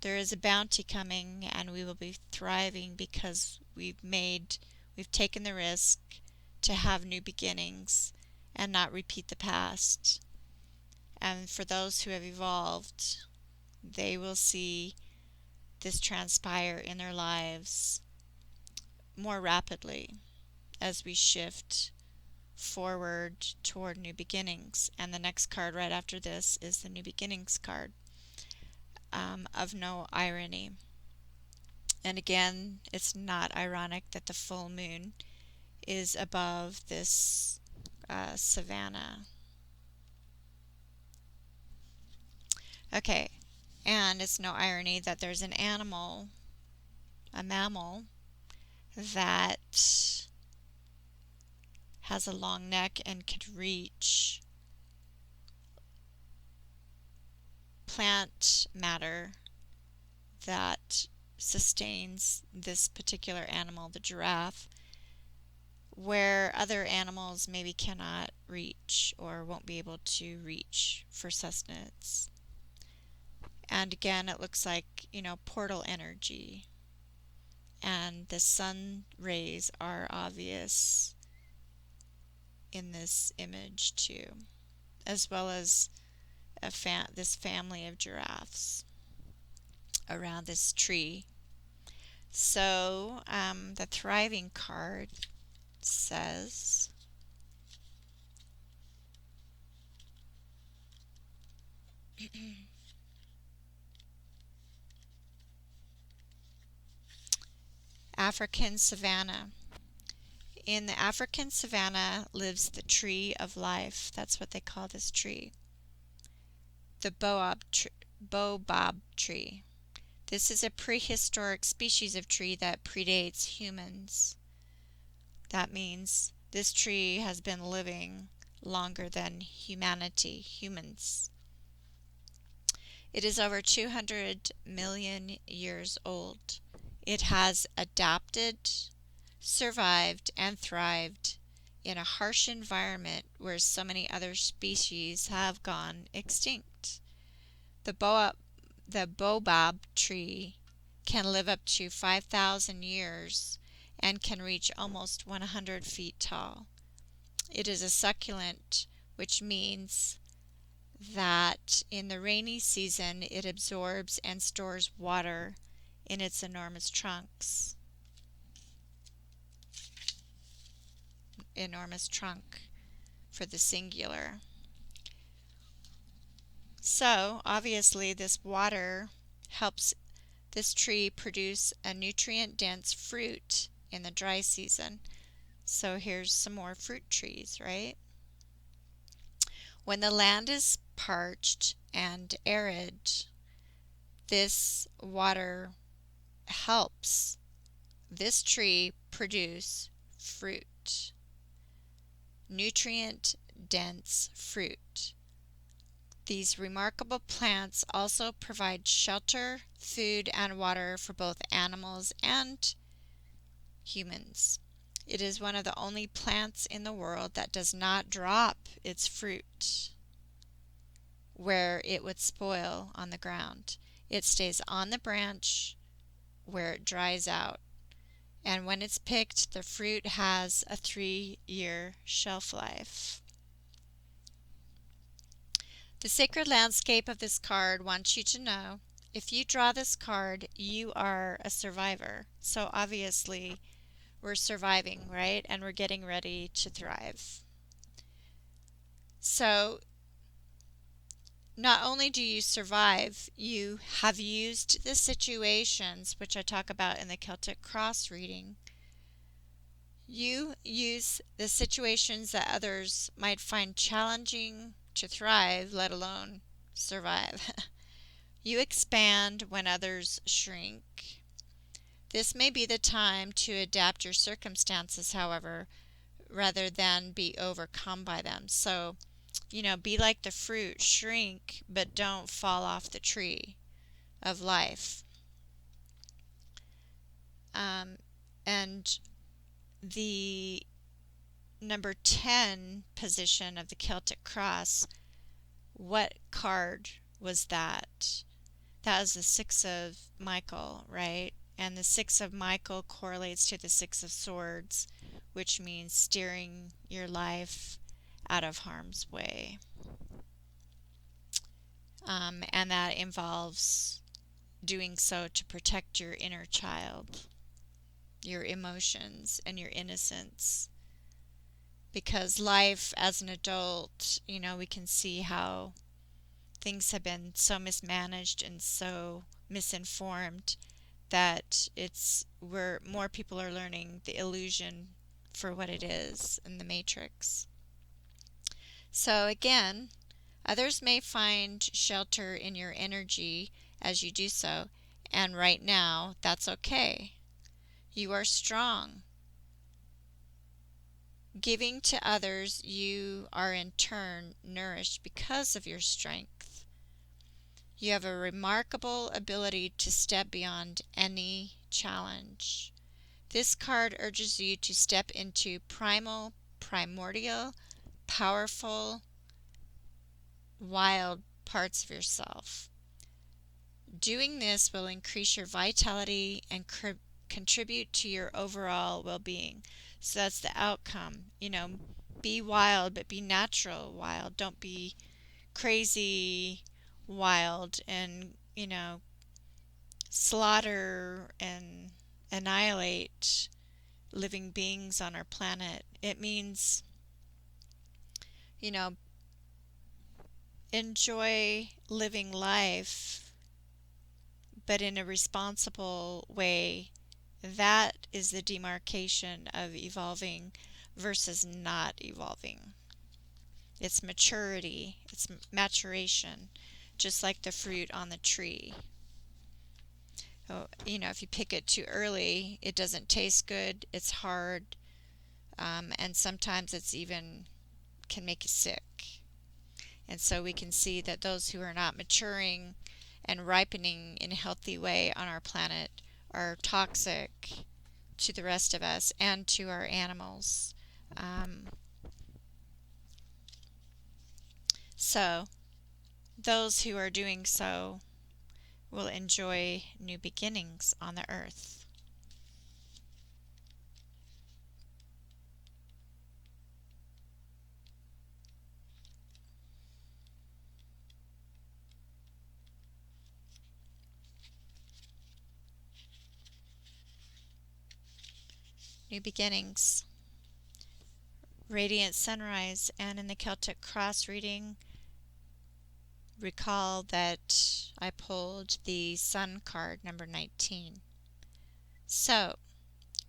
there is a bounty coming and we will be thriving because we've taken the risk to have new beginnings and not repeat the past. And for those who have evolved, they will see this transpire in their lives more rapidly as we shift forward toward new beginnings. And the next card right after this is the new beginnings card, of no irony. And again, it's not ironic that the full moon is above this savanna. Okay, and it's no irony that there's an animal, a mammal, that has a long neck and could reach plant matter that sustains this particular animal, the giraffe, where other animals maybe cannot reach or won't be able to reach for sustenance. And again, it looks like, portal energy. and the sun rays are obvious in this image too, as well as this family of giraffes around this tree. So the thriving card says, African savanna. In the African savanna lives the tree of life. That's what they call this tree. The baobab tree. This is a prehistoric species of tree that predates humans. That means this tree has been living longer than humans. It is over 200 million years old. It has adapted, survived, and thrived in a harsh environment where so many other species have gone extinct. The baobab tree can live up to 5,000 years and can reach almost 100 feet tall. It is a succulent, which means that in the rainy season it absorbs and stores water in its enormous trunks. Enormous trunk for the singular. So, obviously, this water helps this tree produce a nutrient-dense fruit in the dry season. So here's some more fruit trees, right? When the land is parched and arid, this water helps this tree produce fruit. Nutrient-dense fruit. These remarkable plants also provide shelter, food, and water for both animals and humans. It is one of the only plants in the world that does not drop its fruit where it would spoil on the ground. It stays on the branch where it dries out. And when it's picked, the fruit has a 3-year shelf life. The sacred landscape of this card wants you to know, if you draw this card, you are a survivor. So obviously, we're surviving, right? And we're getting ready to thrive. So, not only do you survive, you have used the situations, which I talk about in the Celtic cross reading. You use the situations that others might find challenging to thrive, let alone survive. You expand when others shrink. This may be the time to adapt your circumstances, however, rather than be overcome by them. So, be like the fruit, shrink, but don't fall off the tree of life. And the number 10 position of the Celtic cross, what card was that? That was the 6 of Michael, right? And the 6 of Michael correlates to the 6 of Swords, which means steering your life out of harm's way. And that involves doing so to protect your inner child, your emotions, and your innocence. Because life as an adult, we can see how things have been so mismanaged and so misinformed that where more people are learning the illusion for what it is in the matrix. So again, others may find shelter in your energy as you do so, and right now, that's okay. You are strong. Giving to others, you are in turn nourished because of your strength. You have a remarkable ability to step beyond any challenge. This card urges you to step into primordial, powerful, wild parts of yourself. Doing this will increase your vitality and contribute to your overall well-being. So that's the outcome. Be wild, but be natural wild. Don't be crazy wild and, slaughter and annihilate living beings on our planet. It means, you know, enjoy living life, but in a responsible way. That is the demarcation of evolving versus not evolving. It's maturity, it's maturation, just like the fruit on the tree. If you pick it too early, it doesn't taste good, it's hard, and sometimes it's even can make you sick. And so we can see that those who are not maturing and ripening in a healthy way on our planet are toxic to the rest of us and to our animals. So those who are doing so will enjoy new beginnings on the earth. New beginnings. Radiant sunrise, and in the Celtic cross reading, recall that I pulled the sun card, number 19. So,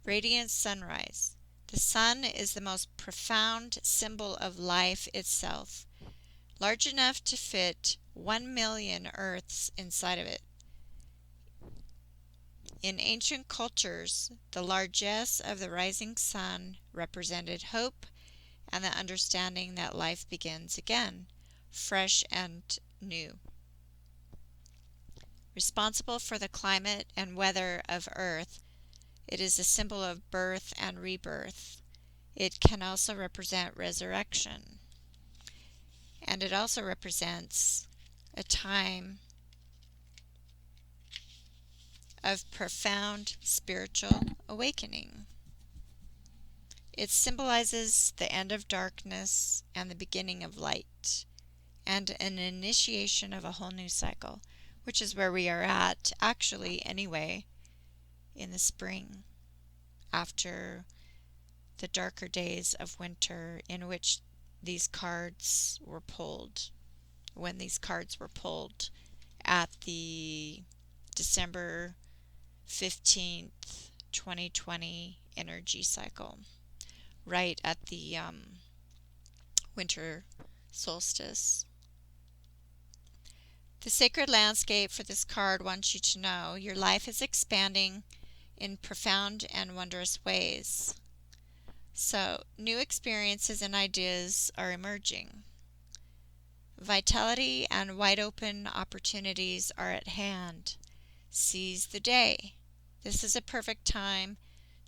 radiant sunrise. The sun is the most profound symbol of life itself, large enough to fit 1,000,000 Earths inside of it. In ancient cultures, the largesse of the rising sun represented hope and the understanding that life begins again, fresh and new. Responsible for the climate and weather of Earth, it is a symbol of birth and rebirth. It can also represent resurrection. And it also represents a time of profound spiritual awakening. It symbolizes the end of darkness and the beginning of light, and an initiation of a whole new cycle, which is where we are at, actually, anyway, in the spring, after the darker days of winter in which these cards were pulled, when these cards were pulled at the December 15th, 2020 energy cycle, right at the winter solstice. The sacred landscape for this card wants you to know your life is expanding in profound and wondrous ways. So, new experiences and ideas are emerging. Vitality and wide open opportunities are at hand. Seize the day. This is a perfect time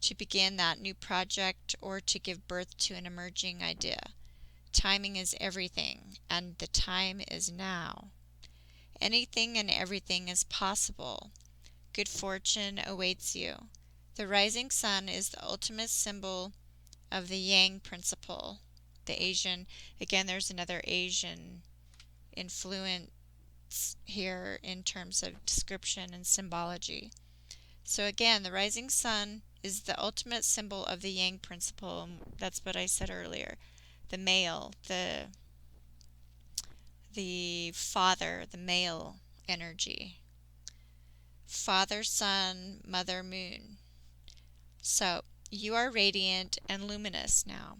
to begin that new project or to give birth to an emerging idea. Timing is everything, and the time is now. Anything and everything is possible. Good fortune awaits you. The rising sun is the ultimate symbol of the Yang principle. The Asian, again, there's another Asian influence here in terms of description and symbology. So again, the rising sun is the ultimate symbol of the Yang principle, and that's what I said earlier. The male, the father, the male energy. Father, sun, mother, moon. So, you are radiant and luminous now.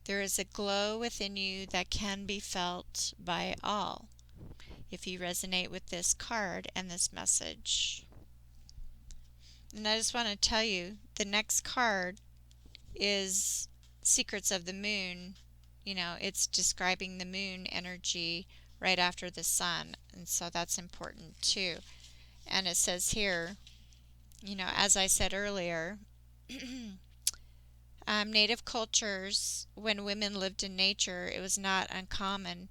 There is a glow within you that can be felt by all, if you resonate with this card and this message. And I just want to tell you, the next card is Secrets of the Moon. It's describing the moon energy right after the sun, and so that's important too. And it says here, as I said earlier, native cultures, when women lived in nature, it was not uncommon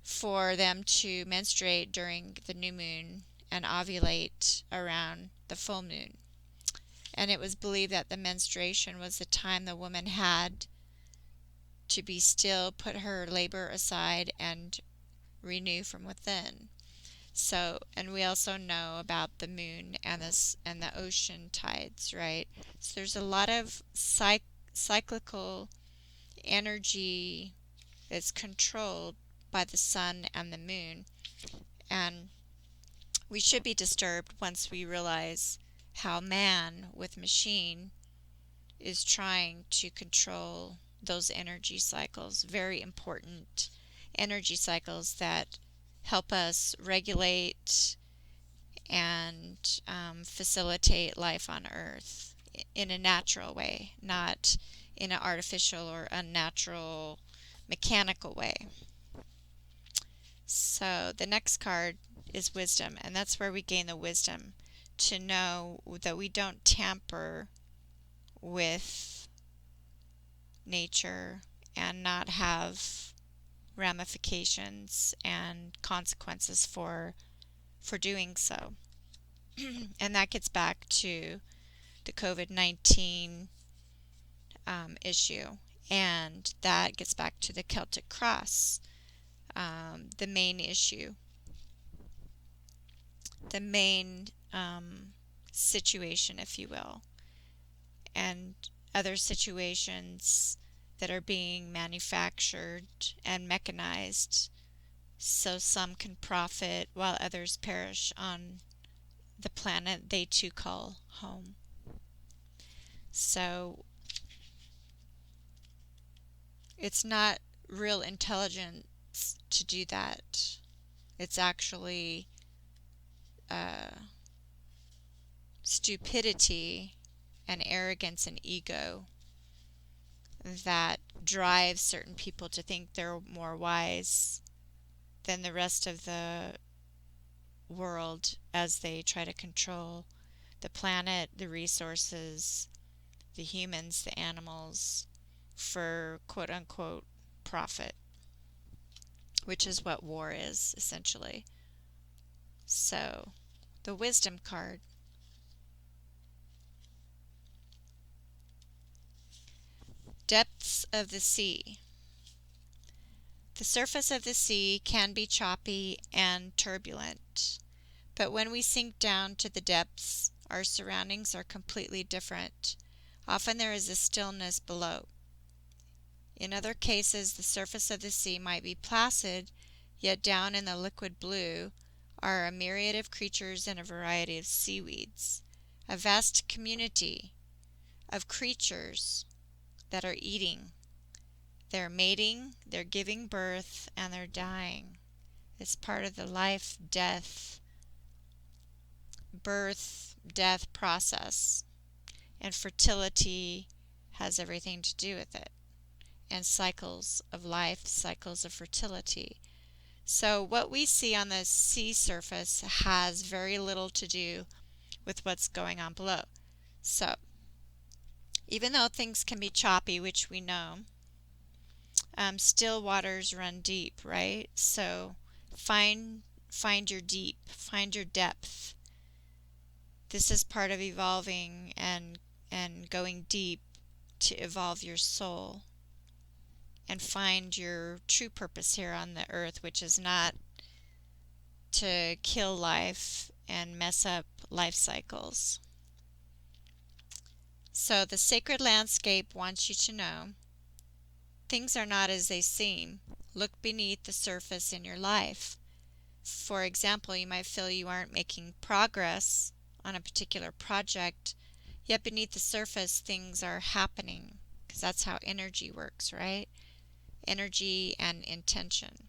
for them to menstruate during the new moon and ovulate around the full moon. And it was believed that the menstruation was the time the woman had to be still, put her labor aside, and renew from within. So, and we also know about the moon and the ocean tides, right? So there's a lot of cyclical energy that's controlled by the sun and the moon, and we should be disturbed once we realize how man with machine is trying to control those energy cycles, very important energy cycles that help us regulate and facilitate life on Earth in a natural way, not in an artificial or unnatural mechanical way. So the next card is wisdom, and that's where we gain the wisdom to know that we don't tamper with nature and not have ramifications and consequences for doing so. And that gets back to the COVID-19 issue, and that gets back to the Celtic cross, the main issue, the main situation, if you will, and other situations that are being manufactured and mechanized so some can profit while others perish on the planet they too call home. So it's not real intelligence to do that. It's actually stupidity and arrogance and ego that drives certain people to think they're more wise than the rest of the world as they try to control the planet, the resources, the humans, the animals, for quote-unquote profit, which is what war is, essentially. So, the wisdom card. Depths of the sea. The surface of the sea can be choppy and turbulent, but when we sink down to the depths, our surroundings are completely different. Often there is a stillness below. In other cases, the surface of the sea might be placid, yet down in the liquid blue are a myriad of creatures and a variety of seaweeds, a vast community of creatures that are eating. They're mating, they're giving birth, and they're dying. It's part of the life, death, birth, death process. And fertility has everything to do with it. And cycles of life, cycles of fertility. So what we see on the sea surface has very little to do with what's going on below. So even though things can be choppy, which we know, still waters run deep, right? So find your deep, find your depth. This is part of evolving and going deep to evolve your soul and find your true purpose here on the earth, which is not to kill life and mess up life cycles. So the sacred landscape wants you to know things are not as they seem. Look beneath the surface in your life. For example, you might feel you aren't making progress on a particular project, yet beneath the surface things are happening, because that's how energy works, right? Energy and intention.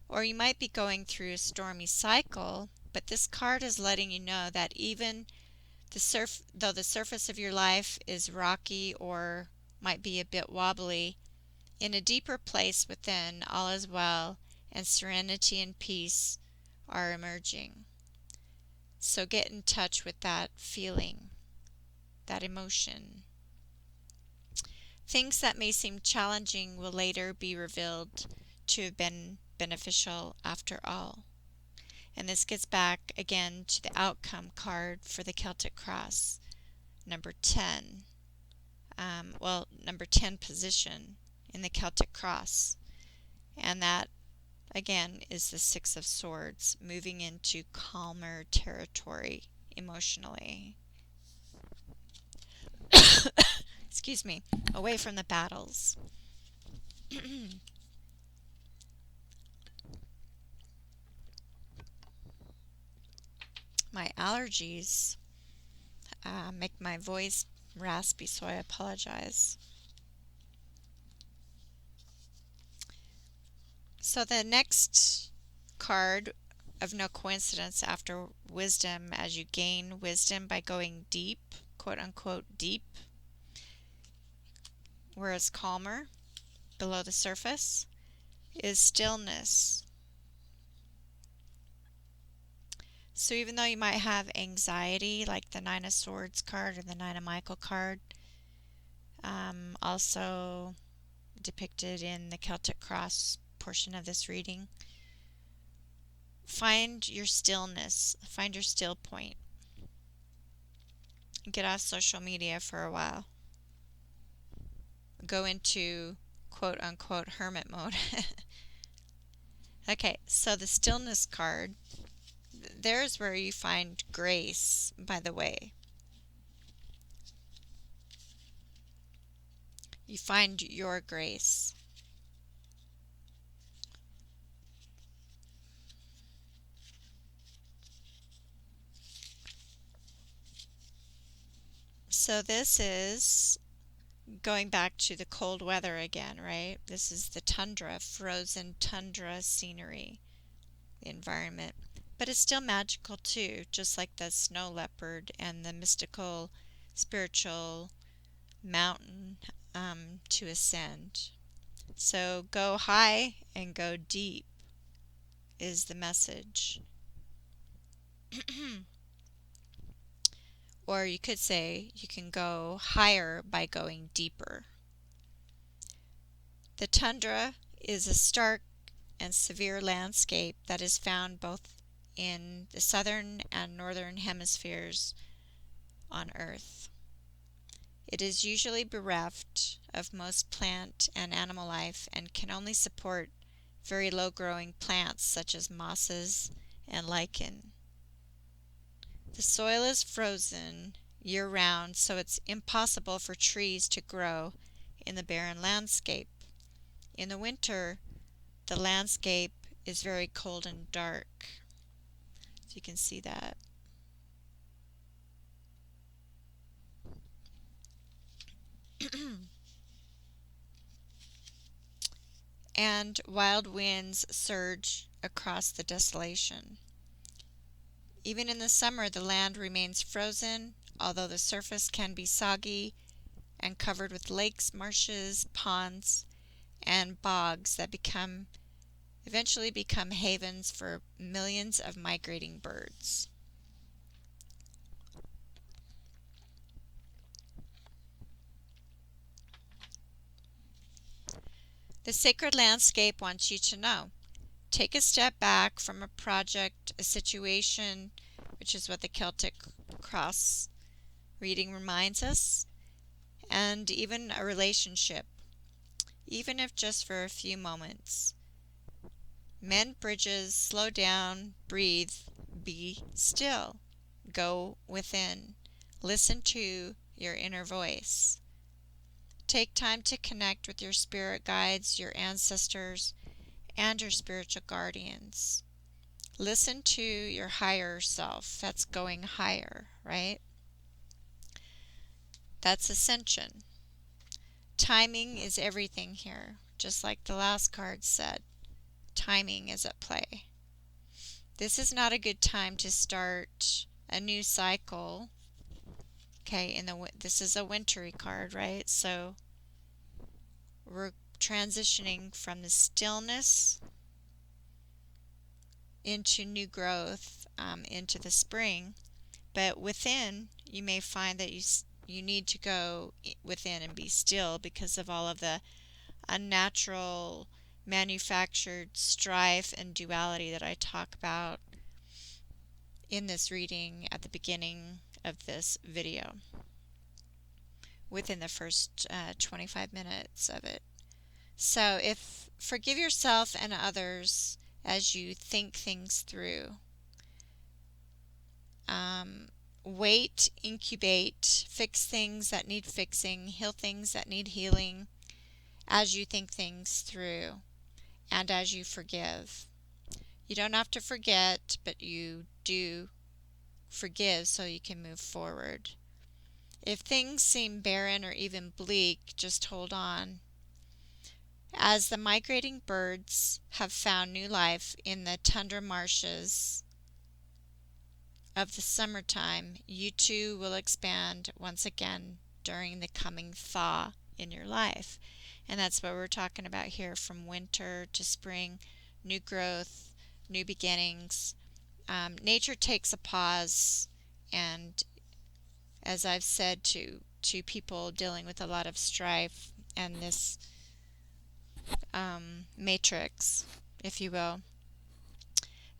Or you might be going through a stormy cycle, but this card is letting you know that even though the surface of your life is rocky or might be a bit wobbly, in a deeper place within, all is well, and serenity and peace are emerging. So get in touch with that feeling, that emotion. Things that may seem challenging will later be revealed to have been beneficial after all. And this gets back again to the outcome card for the Celtic cross. number 10. Number 10 position in the Celtic cross. And that, again, is the Six of Swords, moving into calmer territory emotionally. Excuse me, away from the battles. My allergies make my voice raspy, so I apologize. So the next card, of no coincidence, after wisdom, as you gain wisdom by going deep, quote unquote deep, whereas calmer, below the surface, is stillness. So even though you might have anxiety, like the Nine of Swords card or the Nine of Michael card, also depicted in the Celtic cross portion of this reading, find your stillness, find your still point. Get off social media for a while. Go into quote unquote hermit mode. Okay, so the stillness card, there's where you find grace, by the way. You find your grace. So this is going back to the cold weather again, right? This is the tundra, frozen tundra scenery, the environment. But it's still magical too, just like the snow leopard and the mystical, spiritual mountain to ascend. So go high and go deep is the message. Or you could say you can go higher by going deeper. The tundra is a stark and severe landscape that is found both in the southern and northern hemispheres on Earth. It is usually bereft of most plant and animal life and can only support very low-growing plants such as mosses and lichen. The soil is frozen year-round, so it's impossible for trees to grow in the barren landscape. In the winter, the landscape is very cold and dark. So you can see that. And wild winds surge across the desolation. Even in the summer, the land remains frozen, although the surface can be soggy and covered with lakes, marshes, ponds, and bogs that eventually become havens for millions of migrating birds. The sacred landscape wants you to know. Take a step back from a project, a situation, which is what the Celtic cross reading reminds us, and even a relationship, even if just for a few moments. Mend bridges, slow down, breathe, be still, go within, listen to your inner voice. Take time to connect with your spirit guides, your ancestors, and your spiritual guardians. Listen to your higher self. That's going higher, right? That's ascension. Timing is everything here, just like the last card said. Timing is at play. This is not a good time to start a new cycle. Okay, this is a wintry card, right? So we're transitioning from the stillness into new growth, into the spring. But within, you may find that you need to go within and be still because of all of the unnatural, manufactured strife and duality that I talk about in this reading at the beginning of this video. within the first 25 minutes of it. So forgive yourself and others as you think things through. Wait, incubate, fix things that need fixing, heal things that need healing as you think things through and as you forgive. You don't have to forget, but you do forgive so you can move forward. If things seem barren or even bleak, just hold on. As the migrating birds have found new life in the tundra marshes of the summertime, you too will expand once again during the coming thaw in your life. And that's what we're talking about here, from winter to spring, new growth, new beginnings. Nature takes a pause, and as I've said to people dealing with a lot of strife and this matrix, if you will,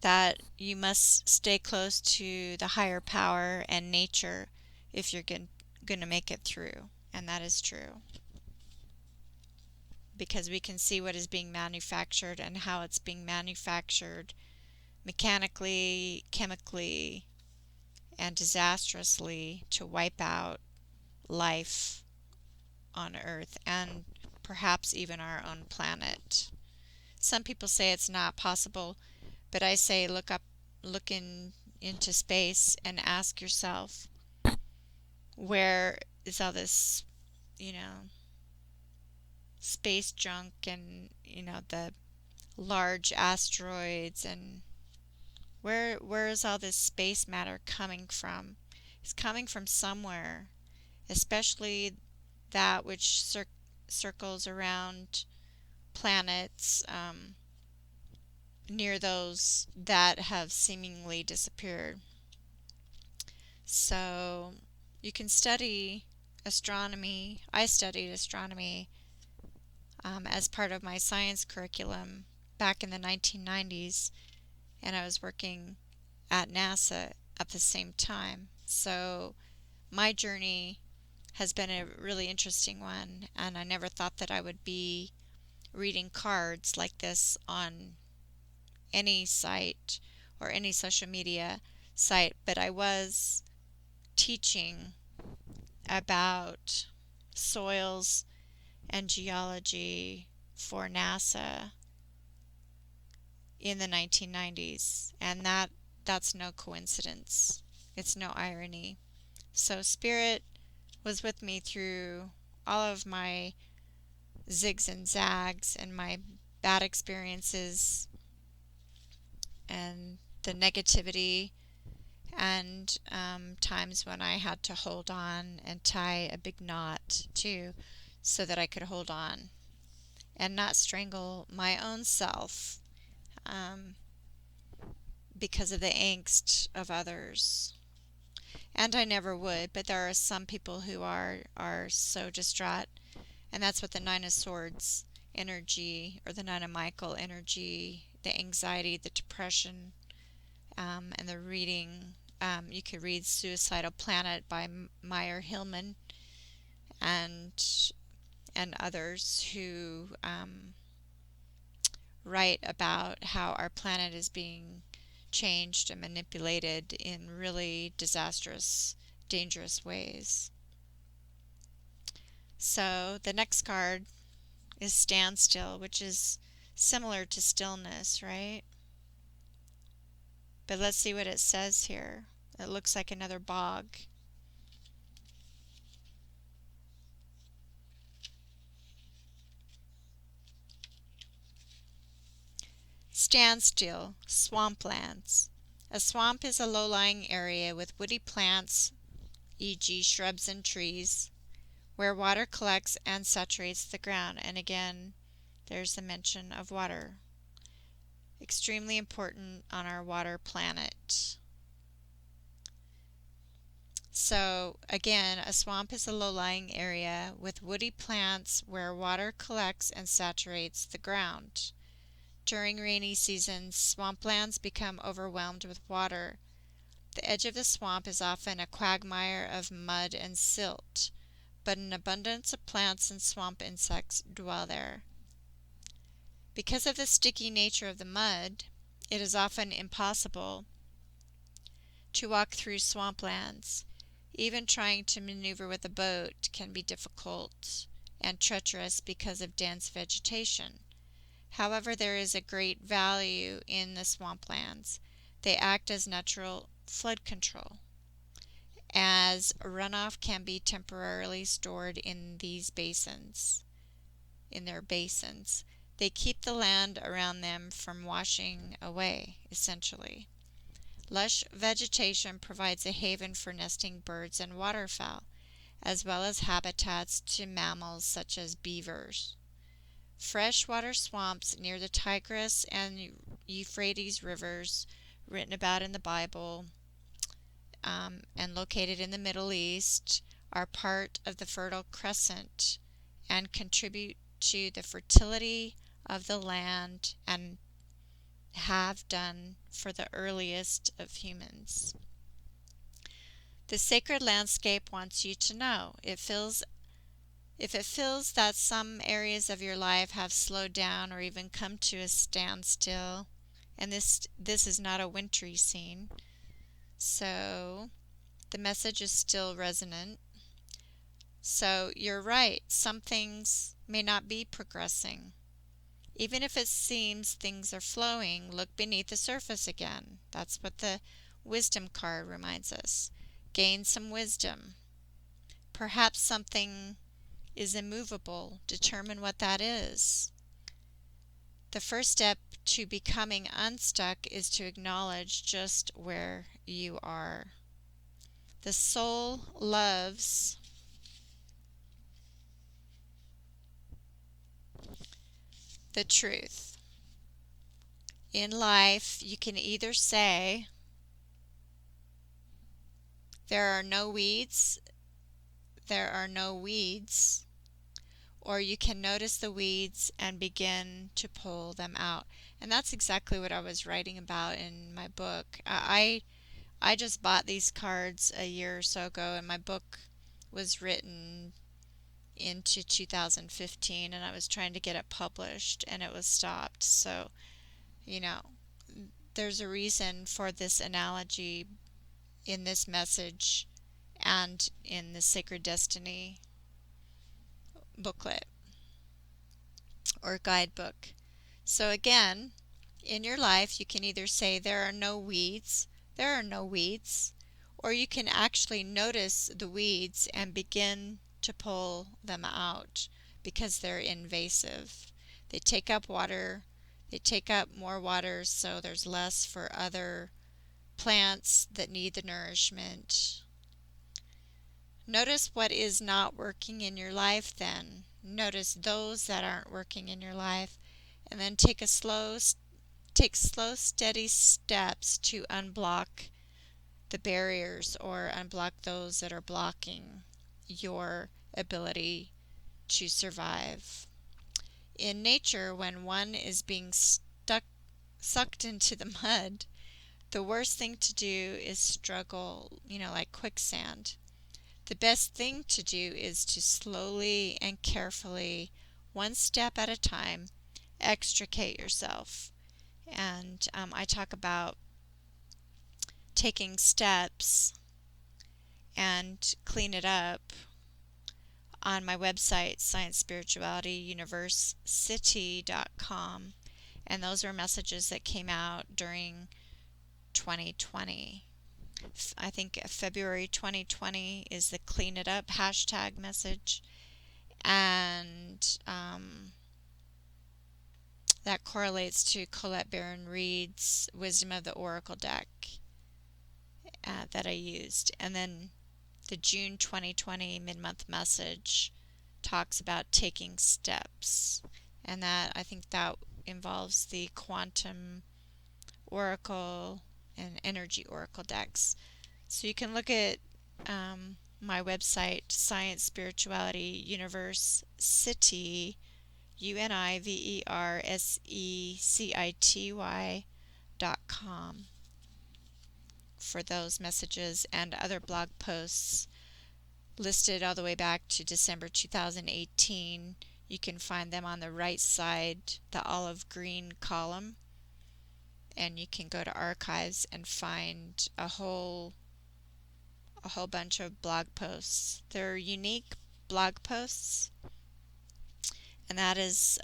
that you must stay close to the higher power and nature if you're going to make it through. And that is true, because we can see what is being manufactured and how it's being manufactured mechanically, chemically, and disastrously to wipe out life on Earth and perhaps even our own planet. Some people say it's not possible, but I say look into space and ask yourself, where is all this, space junk and, the large asteroids, and where is all this space matter coming from? It's coming from somewhere, especially that which circles around planets near those that have seemingly disappeared. So you can study astronomy. I studied astronomy as part of my science curriculum back in the 1990s, and I was working at NASA at the same time. So my journey has been a really interesting one, and I never thought that I would be reading cards like this on any site or any social media site, but I was teaching about soils and geology for NASA in the 1990s, and that's no coincidence. It's no irony. So Spirit was with me through all of my zigs and zags and my bad experiences and the negativity, and times when I had to hold on and tie a big knot too, so that I could hold on and not strangle my own self because of the angst of others. And I never would, but there are some people who are so distraught, and that's what the Nine of Swords energy, or the Nine of Michael energy, the anxiety, the depression, and the reading. You could read Suicidal Planet by Meyer Hillman and others who write about how our planet is being changed and manipulated in really disastrous, dangerous ways. So the next card is Standstill, which is similar to stillness, right? But let's see what it says here. It looks like another bog. Standstill, swamplands. A swamp is a low-lying area with woody plants, e.g. shrubs and trees, where water collects and saturates the ground. And again, there's the mention of water. Extremely important on our water planet. So again, a swamp is a low-lying area with woody plants where water collects and saturates the ground. During rainy seasons, swamplands become overwhelmed with water. The edge of the swamp is often a quagmire of mud and silt. but an abundance of plants and swamp insects dwell there. Because of the sticky nature of the mud, it is often impossible to walk through swamplands. Even trying to maneuver with a boat can be difficult and treacherous because of dense vegetation. However, there is a great value in the swamplands. They act as natural flood control, as runoff can be temporarily stored in these basins, in their basins. They keep the land around them from washing away, essentially. Lush vegetation provides a haven for nesting birds and waterfowl, as well as habitats to mammals such as beavers. Freshwater swamps near the Tigris and Euphrates rivers, written about in the Bible, and located in the Middle East, are part of the Fertile Crescent and contribute to the fertility of the land and have done for the earliest of humans. The sacred landscape wants you to know. If it feels that some areas of your life have slowed down or even come to a standstill, and this is not a wintry scene, so the message is still resonant. So you're right, some things may not be progressing. Even if it seems things are flowing, look beneath the surface again. That's what the wisdom card reminds us. Gain some wisdom. Perhaps something is immovable. Determine what that is. The first step to becoming unstuck is to acknowledge just where you are. The soul loves the truth. In life, you can either say, there are no weeds, or you can notice the weeds and begin to pull them out. And that's exactly what I was writing about in my book. I just bought these cards a year or so ago, and my book was written into 2015, and I was trying to get it published, and it was stopped. So, there's a reason for this analogy in this message and in the Sacred Destiny booklet or guidebook. So again, in your life, you can either say there are no weeds, or you can actually notice the weeds and begin to pull them out because they're invasive. They take up water, they take up more water, so there's less for other plants that need the nourishment. Notice what is not working in your life then. Notice those that aren't working in your life, and then take slow, steady steps to unblock the barriers or unblock those that are blocking your ability to survive. In nature, when one is being sucked into the mud, the worst thing to do is struggle, like quicksand. The best thing to do is to slowly and carefully, one step at a time, extricate yourself. And I talk about taking steps and clean it up on my website, sciencespiritualityuniversity.com. And those are messages that came out during 2020. I think February 2020 is the clean it up hashtag message, and that correlates to Colette Baron Reed's Wisdom of the Oracle deck that I used. And then the June 2020 mid-month message talks about taking steps, and that I think that involves the quantum oracle and energy oracle decks. So you can look at my website, Science Spirituality University, UNIVERSECITY.com, for those messages and other blog posts listed all the way back to December 2018. You can find them on the right side, the olive green column, and you can go to archives and find a whole bunch of blog posts. They're unique blog posts, and that is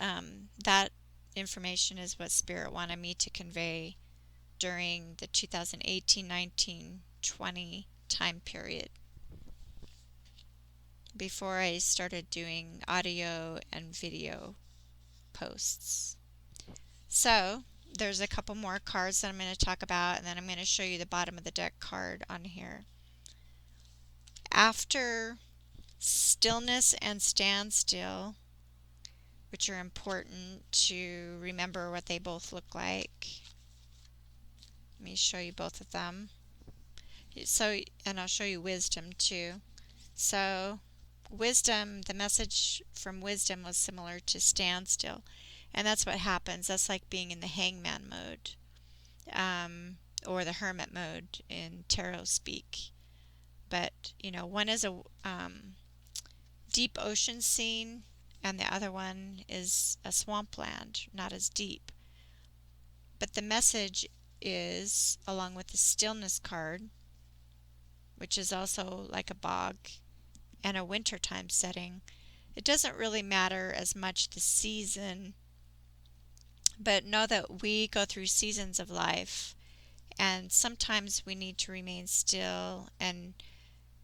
that information is what Spirit wanted me to convey during the 2018, 19, 20 time period, before I started doing audio and video posts. So there's a couple more cards that I'm going to talk about, and then I'm going to show you the bottom of the deck card on here. After stillness and standstill, which are important to remember what they both look like. Let me show you both of them. So, and I'll show you wisdom too. So, wisdom, the message from wisdom was similar to standstill. And that's what happens. That's like being in the hangman mode, or the hermit mode in tarot speak. But, you know, one is a deep ocean scene, and the other one is a swampland, not as deep. But the message is, along with the stillness card, which is also like a bog and a wintertime setting, it doesn't really matter as much the season, but know that we go through seasons of life, and sometimes we need to remain still and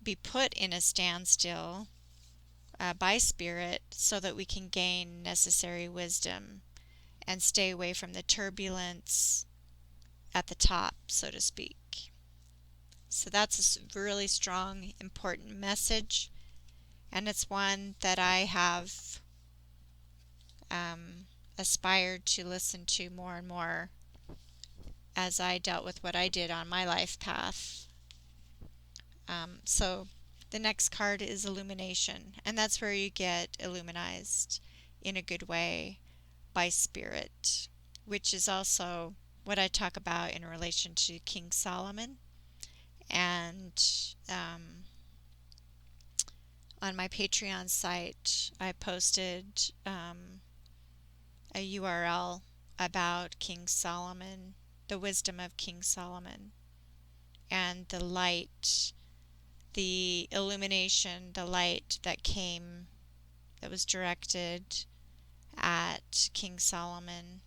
be put in a standstill by Spirit so that we can gain necessary wisdom and stay away from the turbulence at the top, so to speak. So that's a really strong, important message, and it's one that I have aspired to listen to more and more as I dealt with what I did on my life path. So the next card is Illumination, and that's where you get illuminized in a good way by Spirit, which is also what I talk about in relation to King Solomon. And on my Patreon site, I posted a URL about King Solomon, the wisdom of King Solomon, and the light, the illumination, the light that came, that was directed at King Solomon.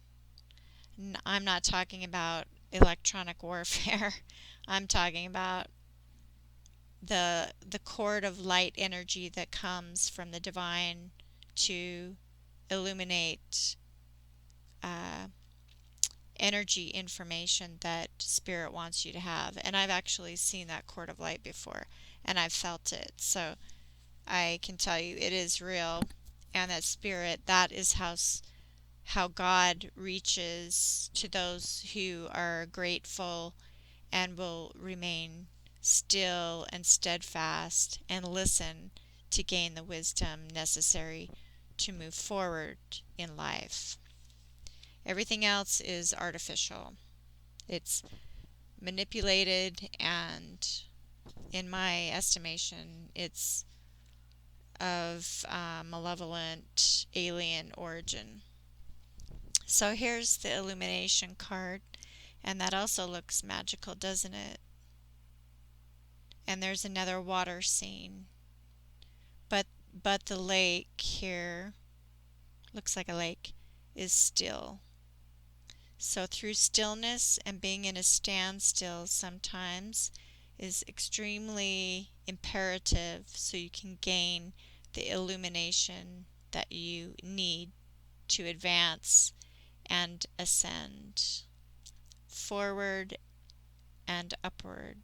I'm not talking about electronic warfare. I'm talking about the cord of light energy that comes from the divine to illuminate energy information that Spirit wants you to have. And I've actually seen that cord of light before, and I've felt it. So I can tell you it is real, and that Spirit, that is how God reaches to those who are grateful and will remain still and steadfast and listen to gain the wisdom necessary to move forward in life. Everything else is artificial. It's manipulated, and in my estimation, it's of malevolent alien origin. So here's the Illumination card, and that also looks magical, doesn't it? And there's another water scene, but the lake here, looks like a lake, is still. So through stillness and being in a standstill sometimes is extremely imperative, so you can gain the illumination that you need to advance and ascend forward and upward.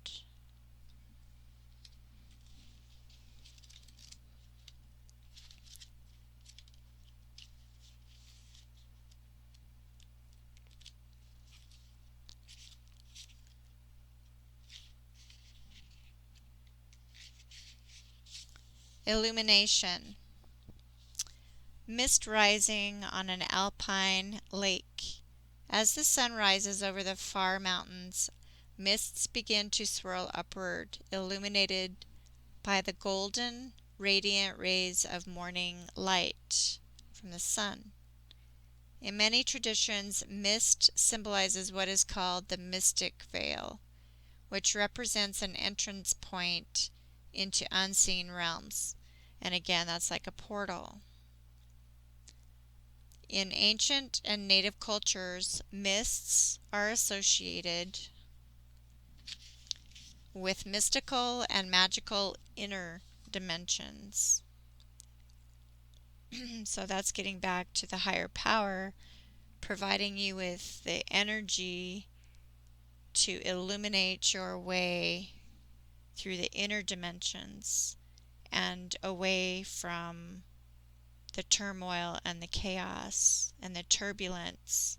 Illumination. Mist rising on an alpine lake. As the sun rises over the far mountains, mists begin to swirl upward, illuminated by the golden, radiant rays of morning light from the sun. In many traditions, mist symbolizes what is called the mystic veil, which represents an entrance point into unseen realms. And again, that's like a portal. In ancient and native cultures, mists are associated with mystical and magical inner dimensions. So that's getting back to the higher power, providing you with the energy to illuminate your way through the inner dimensions and away from the turmoil and the chaos and the turbulence.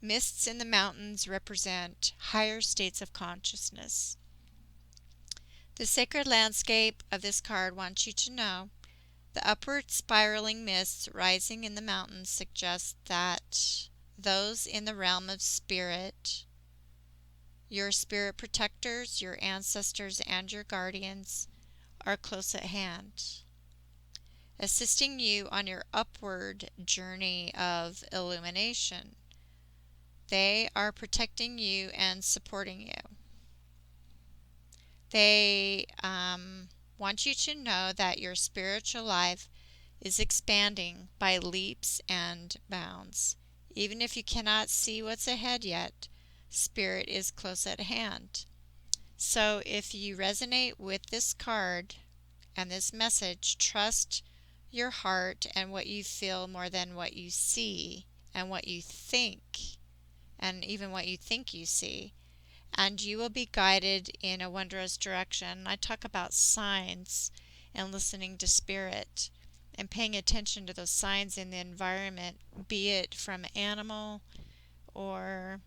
Mists in the mountains represent higher states of consciousness. The sacred landscape of this card wants you to know the upward spiraling mists rising in the mountains suggest that those in the realm of spirit, your spirit protectors, your ancestors, and your guardians, are close at hand, assisting you on your upward journey of illumination. They are protecting you and supporting you. They want you to know that your spiritual life is expanding by leaps and bounds. Even if you cannot see what's ahead yet, Spirit is close at hand. So if you resonate with this card and this message, trust your heart and what you feel more than what you see and what you think, and even what you think you see. And you will be guided in a wondrous direction. I talk about signs and listening to Spirit and paying attention to those signs in the environment, be it from animal or,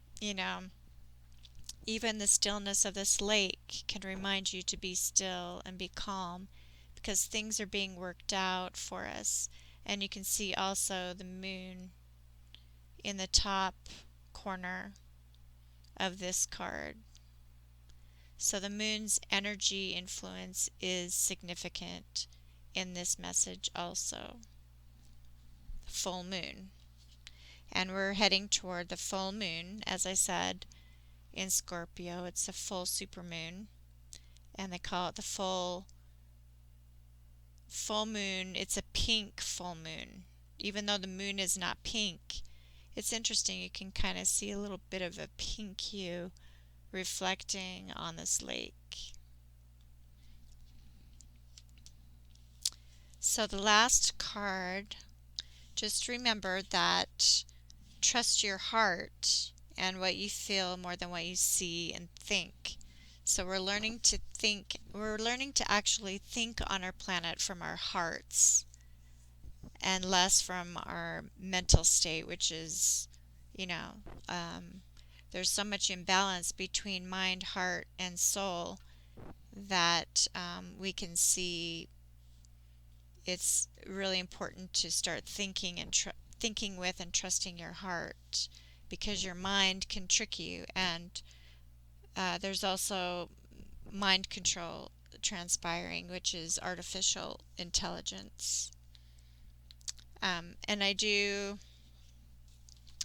even the stillness of this lake can remind you to be still and be calm because things are being worked out for us. And you can see also the moon in the top corner of this card. So the moon's energy influence is significant in this message also. Full moon. And we're heading toward the full moon, as I said, in Scorpio. It's a full supermoon, and they call it the full moon. It's a pink full moon. Even though the moon is not pink, it's interesting. You can kind of see a little bit of a pink hue reflecting on this lake. So the last card, just remember that trust your heart and what you feel more than what you see and think. So we're learning to actually think on our planet from our hearts and less from our mental state, which is, there's so much imbalance between mind, heart, and soul that we can see it's really important to start thinking and thinking with and trusting your heart, because your mind can trick you, and there's also mind control transpiring, which is artificial intelligence. And I do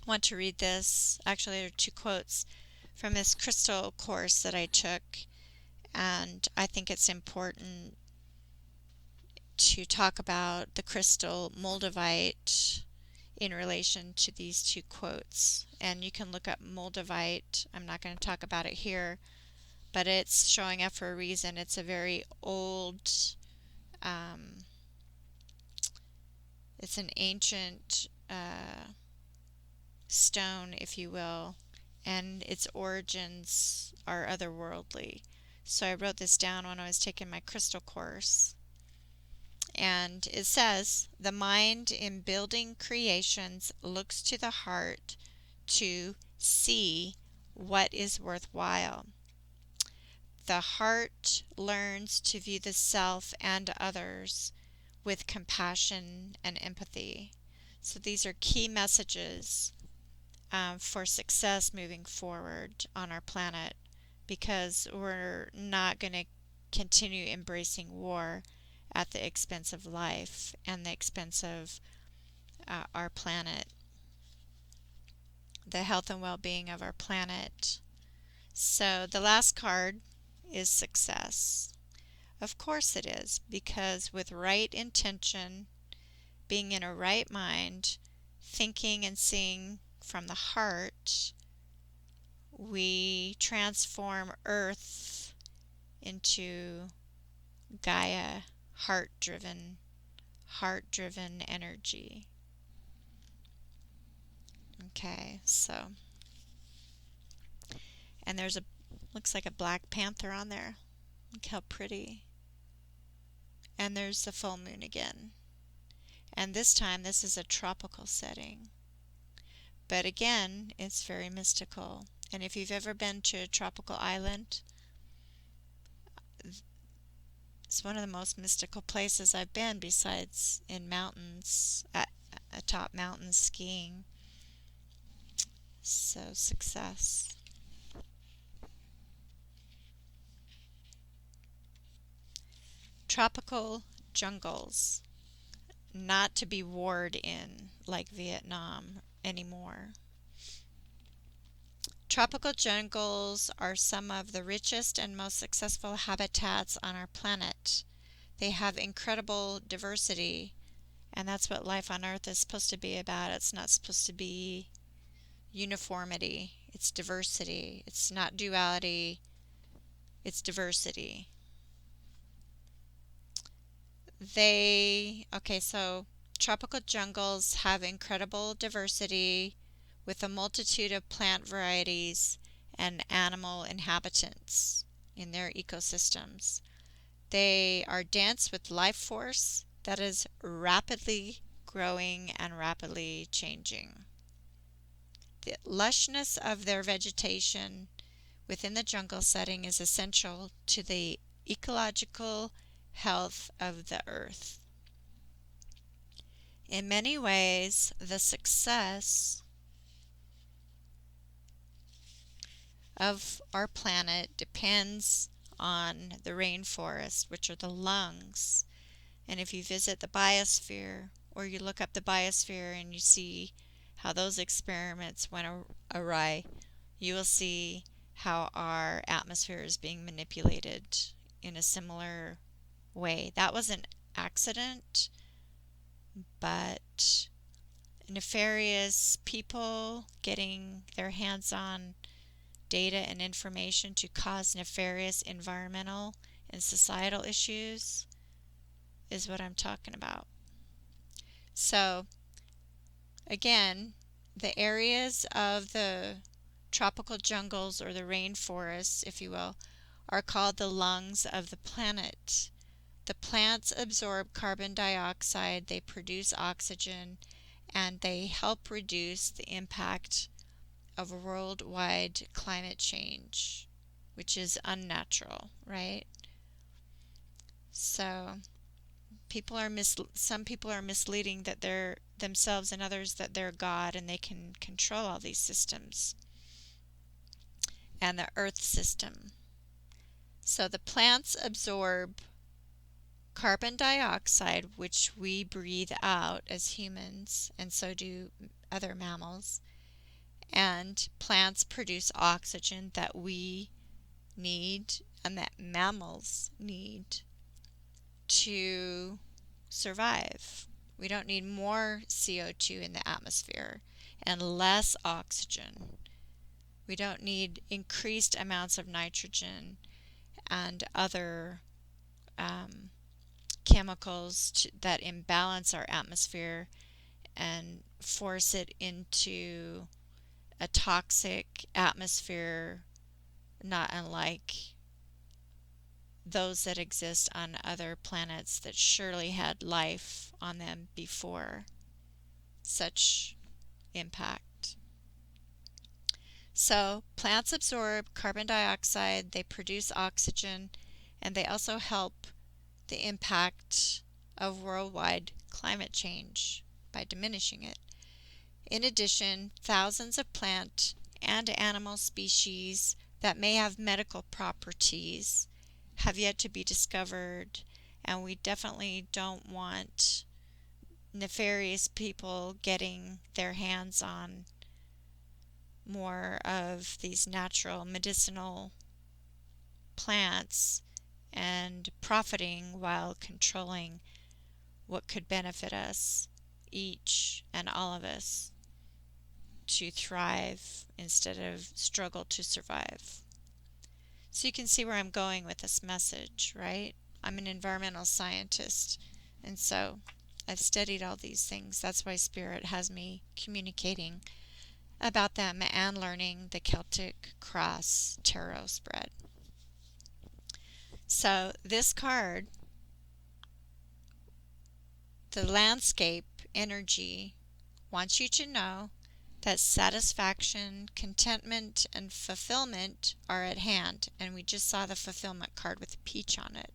want to read this. Actually, there are two quotes from this crystal course that I took, and I think it's important to talk about the Crystal Moldavite in relation to these two quotes. And you can look up Moldavite. I'm not going to talk about it here, but it's showing up for a reason. It's a very old, it's an ancient stone, if you will, and its origins are otherworldly. So I wrote this down when I was taking my crystal course. And it says, the mind in building creations looks to the heart to see what is worthwhile. The heart learns to view the self and others with compassion and empathy. So these are key messages for success moving forward on our planet, because we're not going to continue embracing war at the expense of life and the expense of our planet, the health and well-being of our planet. So the last card is success. Of course it is, because with right intention, being in a right mind, thinking and seeing from the heart, we transform Earth into Gaia, heart-driven energy. Okay, so, and there's looks like a black panther on there. Look how pretty. And there's the full moon again. And this time, this is a tropical setting. But again, it's very mystical. And if you've ever been to a tropical island, it's one of the most mystical places I've been, besides in mountains, atop mountains skiing. So, success. Tropical jungles, not to be warred in like Vietnam anymore. Tropical jungles are some of the richest and most successful habitats on our planet. They have incredible diversity, and that's what life on Earth is supposed to be about. It's not supposed to be uniformity. It's diversity. It's not duality. It's diversity. So tropical jungles have incredible diversity with a multitude of plant varieties and animal inhabitants in their ecosystems. They are dense with life force that is rapidly growing and rapidly changing. The lushness of their vegetation within the jungle setting is essential to the ecological health of the earth. In many ways, the success of our planet depends on the rainforest, which are the lungs. And if you visit the biosphere, or you look up the biosphere and you see how those experiments went awry, you will see how our atmosphere is being manipulated in a similar way. That was an accident, but nefarious people getting their hands on data and information to cause nefarious environmental and societal issues is what I'm talking about. So, again, the areas of the tropical jungles, or the rainforests, if you will, are called the lungs of the planet. The plants absorb carbon dioxide, they produce oxygen, and they help reduce the impact of worldwide climate change, which is unnatural, right? So some people are misleading that they're themselves, and others that they're God and they can control all these systems and the earth system. So the plants absorb carbon dioxide, which we breathe out as humans, and so do other mammals. And plants produce oxygen that we need and that mammals need to survive. We don't need more CO2 in the atmosphere and less oxygen. We don't need increased amounts of nitrogen and other chemicals that imbalance our atmosphere and force it into a toxic atmosphere, not unlike those that exist on other planets that surely had life on them before such impact. So plants absorb carbon dioxide, they produce oxygen, and they also help the impact of worldwide climate change by diminishing it. In addition, thousands of plant and animal species that may have medical properties have yet to be discovered, and we definitely don't want nefarious people getting their hands on more of these natural medicinal plants and profiting while controlling what could benefit us, each and all of us, to thrive instead of struggle to survive. So you can see where I'm going with this message, right? I'm an environmental scientist, and so I've studied all these things. That's why Spirit has me communicating about them and learning the Celtic Cross Tarot spread. So this card, the landscape energy, wants you to know that satisfaction, contentment, and fulfillment are at hand. And we just saw the fulfillment card with a peach on it.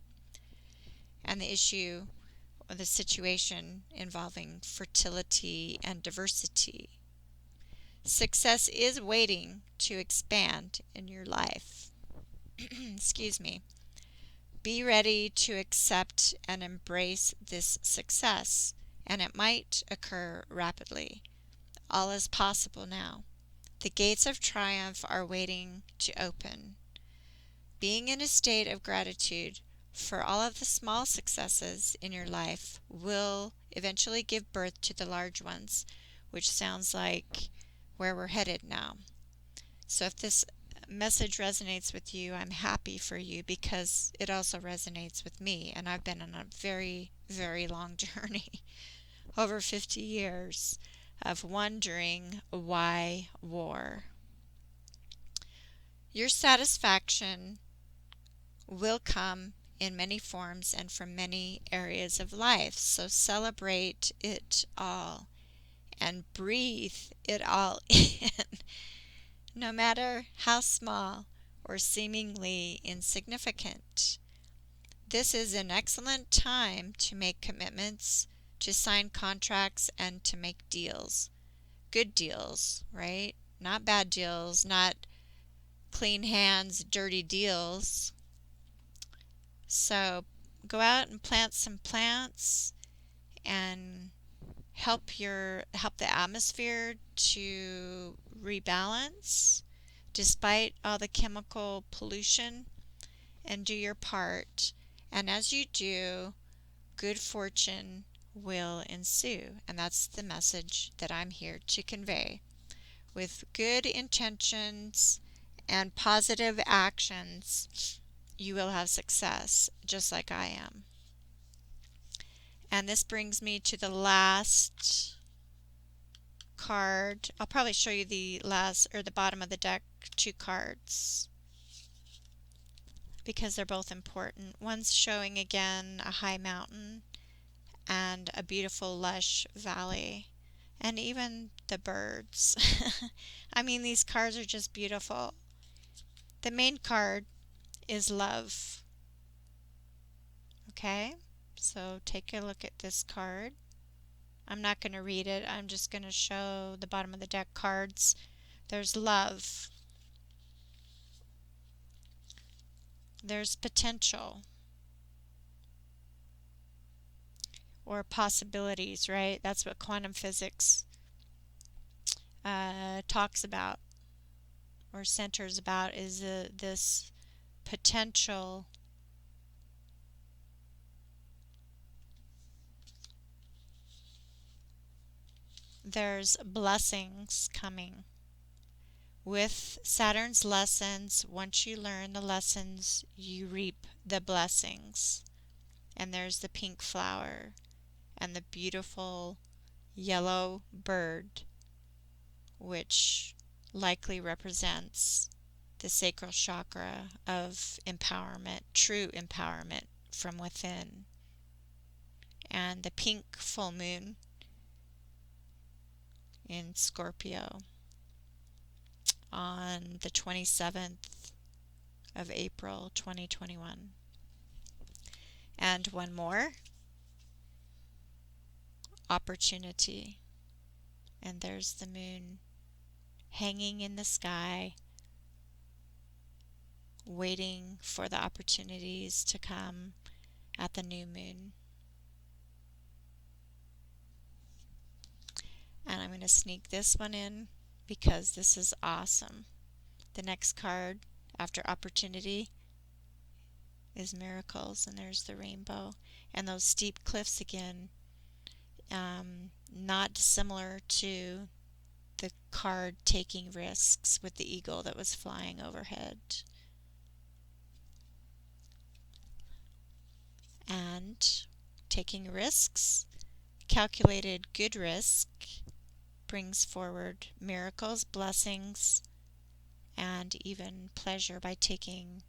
And the issue or the situation involving fertility and diversity. Success is waiting to expand in your life. Excuse me. Be ready to accept and embrace this success, and it might occur rapidly. All is possible now. The gates of triumph are waiting to open. Being in a state of gratitude for all of the small successes in your life will eventually give birth to the large ones, which sounds like where we're headed now. So if this message resonates with you, I'm happy for you, because it also resonates with me, and I've been on a very, very long journey, over 50 years, of wondering why war. Your satisfaction will come in many forms and from many areas of life, so celebrate it all and breathe it all in, no matter how small or seemingly insignificant. This is an excellent time to make commitments, to sign contracts, and to make deals. Good deals, right? Not bad deals, not clean hands, dirty deals. So go out and plant some plants and help the atmosphere to rebalance despite all the chemical pollution, and do your part. And as you do, good fortune will ensue. And that's the message that I'm here to convey. With good intentions and positive actions, you will have success, just like I am. And this brings me to the last card. I'll probably show you the bottom of the deck, 2 cards, because they're both important. One's showing again a high mountain and a beautiful lush valley, and even the birds. I mean, these cards are just beautiful. The main card is love. Okay, so take a look at this card. I'm not going to read it. I'm just going to show the bottom of the deck cards. There's love. There's potential or possibilities, right? That's what quantum physics talks about or centers about, is this potential. There's blessings coming. With Saturn's lessons, once you learn the lessons, you reap the blessings. And there's the pink flower and the beautiful yellow bird, which likely represents the sacral chakra of empowerment, true empowerment from within. And the pink full moon in Scorpio on the 27th of April 2021. And one more, opportunity. And there's the moon hanging in the sky waiting for the opportunities to come at the new moon. And I'm going to sneak this one in because this is awesome. The next card after opportunity is miracles, and there's the rainbow. And those steep cliffs again, not dissimilar to the card taking risks with the eagle that was flying overhead. And taking risks, calculated good risk, brings forward miracles, blessings, and even pleasure by taking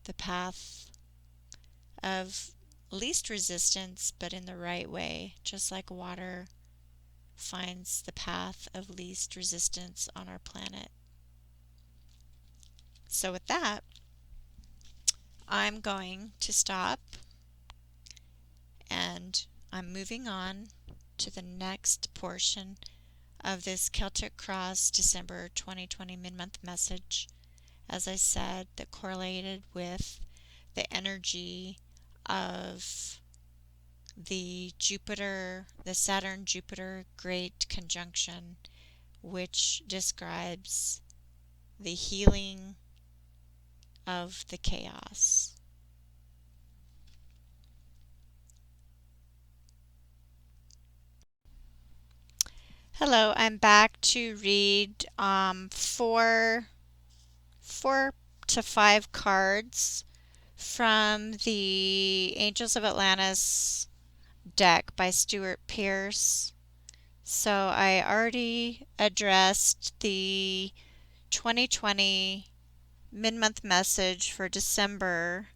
the path of least resistance, but in the right way, just like water finds the path of least resistance on our planet. So with that, I'm going to stop, and I'm moving on to the next portion of this Celtic Cross December 2020 mid-month message. As I said, that correlated with the energy of the Saturn-Jupiter Great Conjunction, which describes the healing of the chaos. Hello, I'm back to read 4 to 5 cards from the Angels of Atlantis deck by Stuart Pearce. So I already addressed the 2020 mid-month message for December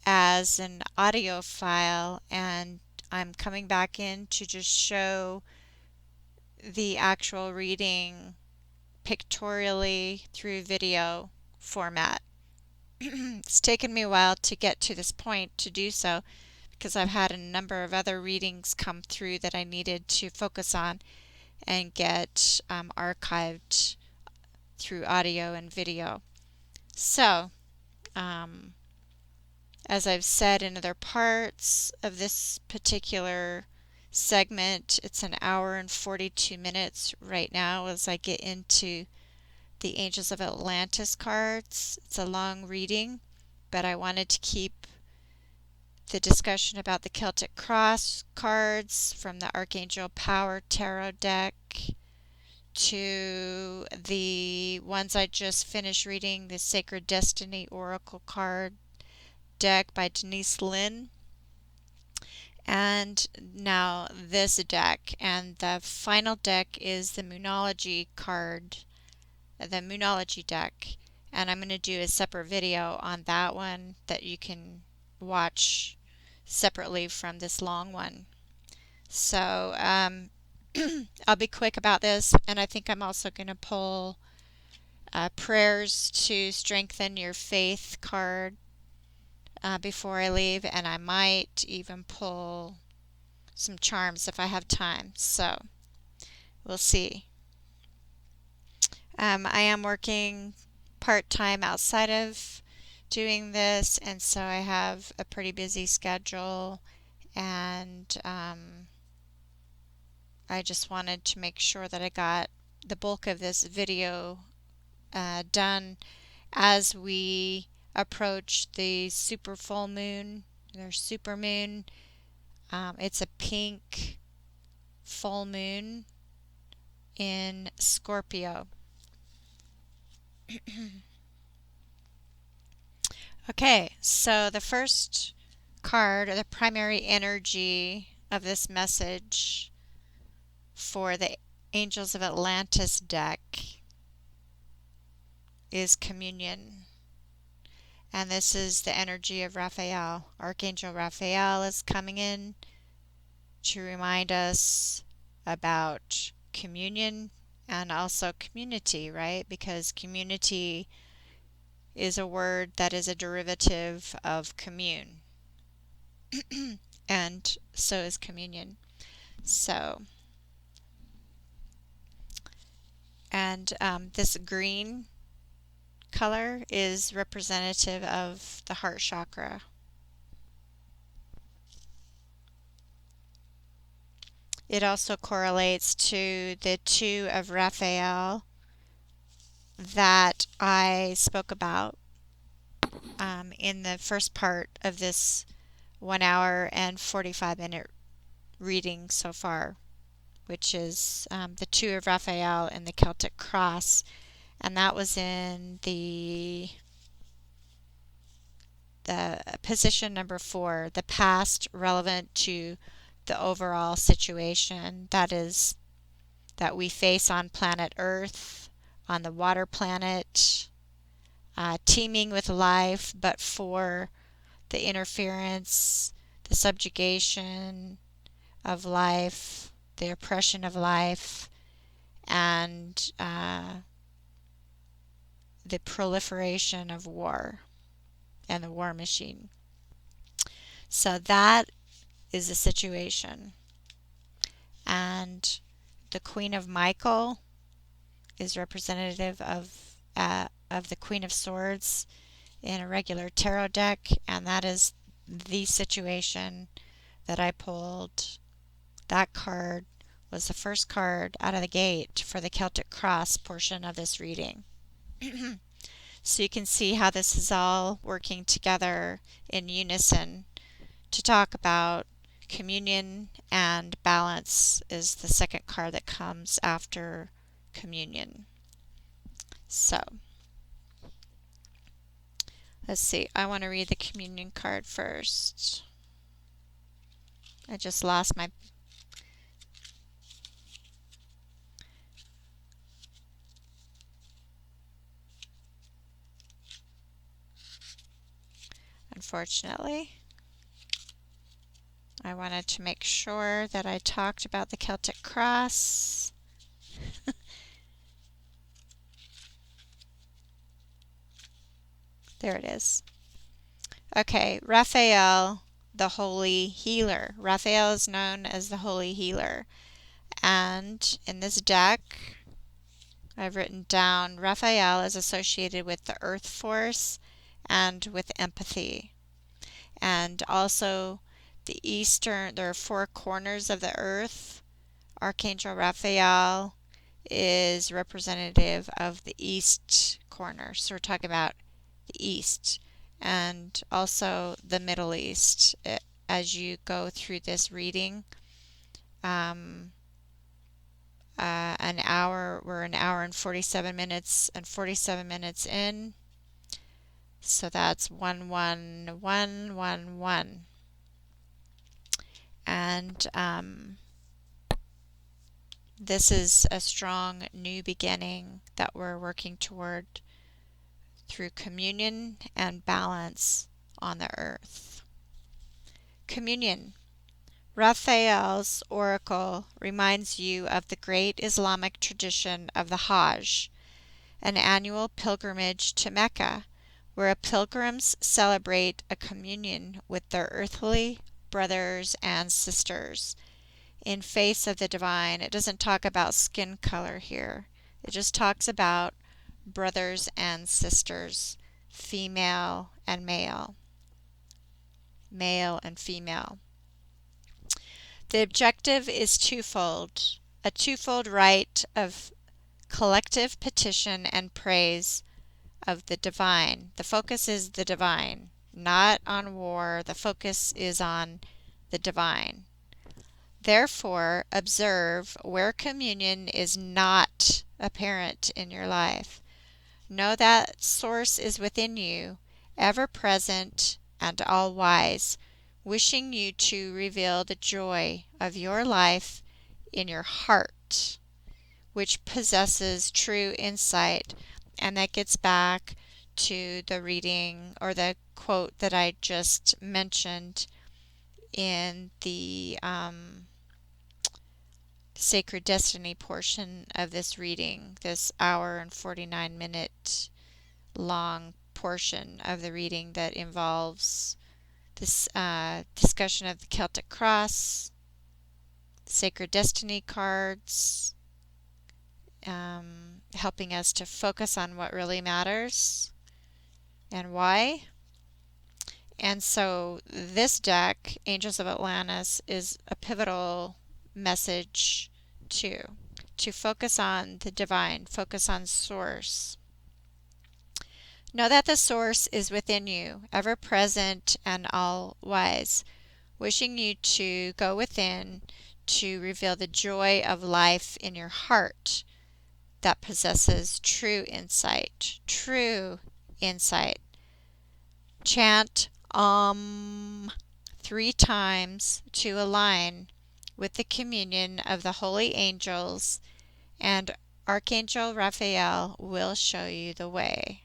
as an audio file, and I'm coming back in to just show the actual reading pictorially through video format. It's taken me a while to get to this point to do so because I've had a number of other readings come through that I needed to focus on and get archived through audio and video. So, as I've said in other parts of this particular segment, it's an hour and 42 minutes right now as I get into the Angels of Atlantis cards. It's a long reading, but I wanted to keep the discussion about the Celtic Cross cards from the Archangel Power Tarot deck to the ones I just finished reading, the Sacred Destiny Oracle card deck by Denise Lynn, and now this deck. And the final deck is the Moonology card, the Moonology deck, and I'm going to do a separate video on that one that you can watch separately from this long one. So I'll be quick about this, and I think I'm also going to pull prayers to strengthen your faith card before I leave, and I might even pull some charms if I have time. So we'll see. I am working part-time outside of doing this, and so I have a pretty busy schedule, and I just wanted to make sure that I got the bulk of this video done as we approach the super full moon, or SuperMoon. It's a pink full moon in Scorpio. Okay, so the first card, or the primary energy of this message for the Angels of Atlantis deck, is communion. And this is the energy of Raphael. Archangel Raphael is coming in to remind us about communion and also community, right? Because community is a word that is a derivative of commune. And so is communion. So And this green color is representative of the heart chakra. It also correlates to the 2 of Raphael that I spoke about in the first part of this 1 hour and 45-minute reading so far, which is the 2 of Raphael and the Celtic cross. And that was in the position number 4, the past relevant to the overall situation that we face on planet Earth, on the water planet, teeming with life, but for the interference, the subjugation of life, the oppression of life, and the proliferation of war and the war machine. So that is the situation. And the Queen of Michael is representative of the Queen of Swords in a regular tarot deck, and that is the situation that I pulled. That card was the first card out of the gate for the Celtic cross portion of this reading. So you can see how this is all working together in unison to talk about communion, and balance is the second card that comes after communion. So let's see, I want to read the communion card first. I just lost my unfortunately. I wanted to make sure that I talked about the Celtic cross. There it is. Okay, Raphael, the Holy Healer. Raphael is known as the Holy Healer. And in this deck, I've written down Raphael is associated with the earth force and with empathy. And also the eastern, there are 4 corners of the earth. Archangel Raphael is representative of the east corner. So we're talking about the east and also the Middle East as you go through this reading. We're an hour and 47 minutes in. So that's 11111. And this is a strong new beginning that we're working toward through communion and balance on the earth. Communion. Raphael's oracle reminds you of the great Islamic tradition of the Hajj, an annual pilgrimage to Mecca, where pilgrims celebrate a communion with their earthly brothers and sisters in face of the divine. It doesn't talk about skin color here. It just talks about brothers and sisters, female and male, male and female. The objective is twofold, a twofold rite of collective petition and praise of the divine. The focus is the divine, not on war. The focus is on the divine. Therefore, observe where communion is not apparent in your life. Know that Source is within you, ever present and all wise, wishing you to reveal the joy of your life in your heart, which possesses true insight. And that gets back to the reading or the quote that I just mentioned in the Sacred Destiny portion of this reading, this hour and 49-minute long portion of the reading that involves this discussion of the Celtic cross, Sacred Destiny cards, helping us to focus on what really matters and why. And so this deck, Angels of Atlantis, is a pivotal message too. To focus on the divine, focus on source. Know that the source is within you, ever present and all wise, wishing you to go within to reveal the joy of life in your heart that possesses true insight. True insight. Chant 3 times to align with the communion of the holy angels, and Archangel Raphael will show you the way.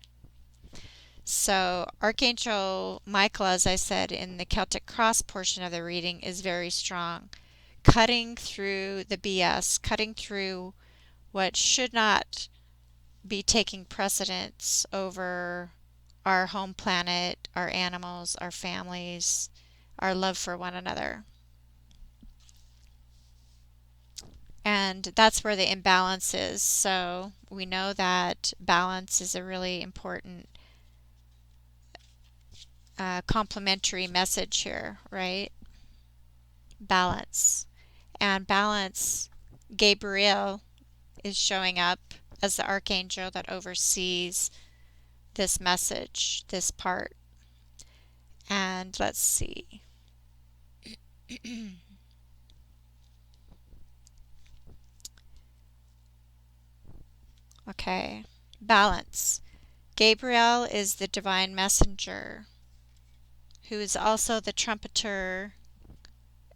So Archangel Michael, as I said in the Celtic cross portion of the reading, is very strong, cutting through the BS, cutting through what should not be taking precedence over our home planet, our animals, our families, our love for one another. And that's where the imbalance is. So we know that balance is a really important complementary message here, right? Balance. And balance, Gabriel is showing up as the archangel that oversees this message, this part. And let's see. Okay, balance. Gabriel is the divine messenger who is also the trumpeter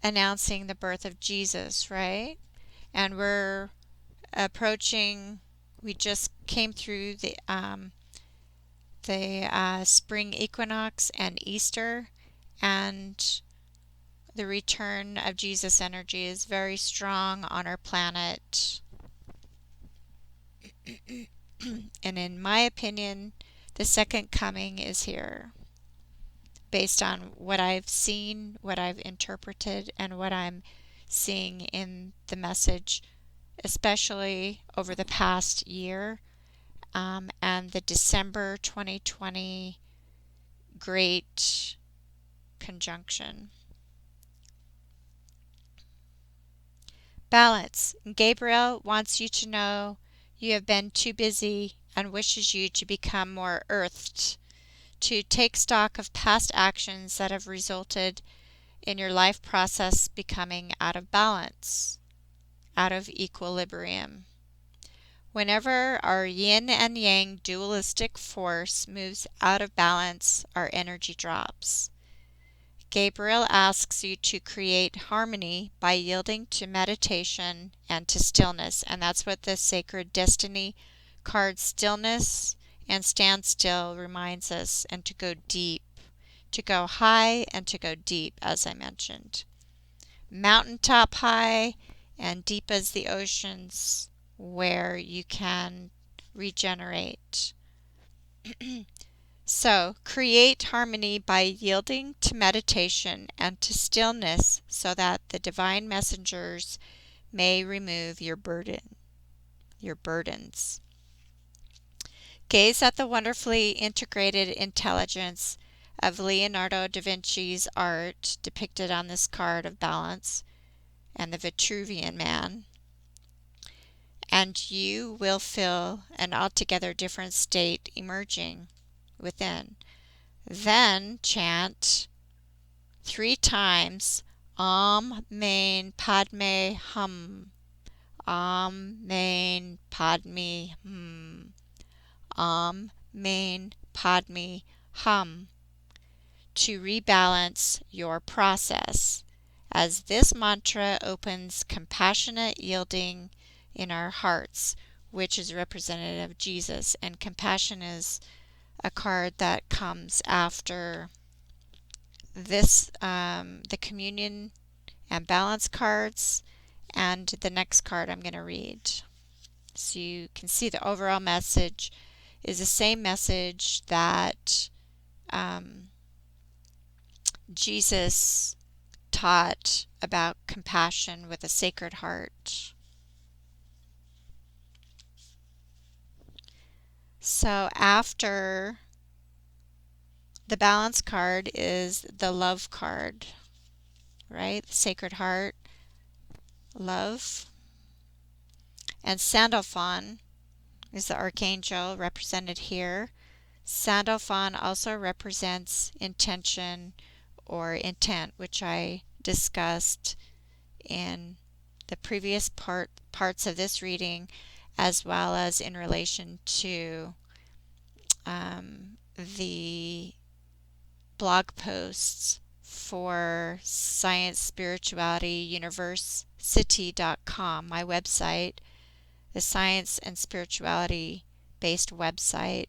announcing the birth of Jesus, right? And we're approaching, we just came through the spring equinox and Easter, and the return of Jesus energy is very strong on our planet. And in my opinion, the second coming is here, based on what I've seen, what I've interpreted, and what I'm seeing in the message, especially over the past year, and the December 2020 Great Conjunction. Balance. Gabriel wants you to know you have been too busy and wishes you to become more earthed, to take stock of past actions that have resulted in your life process becoming out of balance, out of equilibrium. Whenever our yin and yang dualistic force moves out of balance, our energy drops. Gabriel asks you to create harmony by yielding to meditation and to stillness, and that's what the Sacred Destiny card, Stillness and Stand Still, reminds us, and to go deep, to go high and to go deep, as I mentioned. Mountaintop high and deep as the oceans, where you can regenerate. So, create harmony by yielding to meditation and to stillness so that the divine messengers may remove your burdens. Gaze at the wonderfully integrated intelligence of Leonardo da Vinci's art depicted on this card of balance and the Vitruvian Man, and you will feel an altogether different state emerging within. Then chant 3 times Om Mane Padme Hum. Om Mane Padme Hum. Om Mane Padme Hum, to rebalance your process, as this mantra opens compassionate yielding in our hearts, which is representative of Jesus. And compassion is a card that comes after this, the communion and balance cards, and the next card I'm going to read. So you can see the overall message is the same message that Jesus taught about compassion with a sacred heart. So after the balance card is the love card, right? The Sacred Heart, love. And Sandalphon is the archangel represented here. Sandalphon also represents intention or intent, which I discussed in the previous parts of this reading, as well as in relation to the blog posts for Science Spirituality University.com, my website, the science and spirituality based website,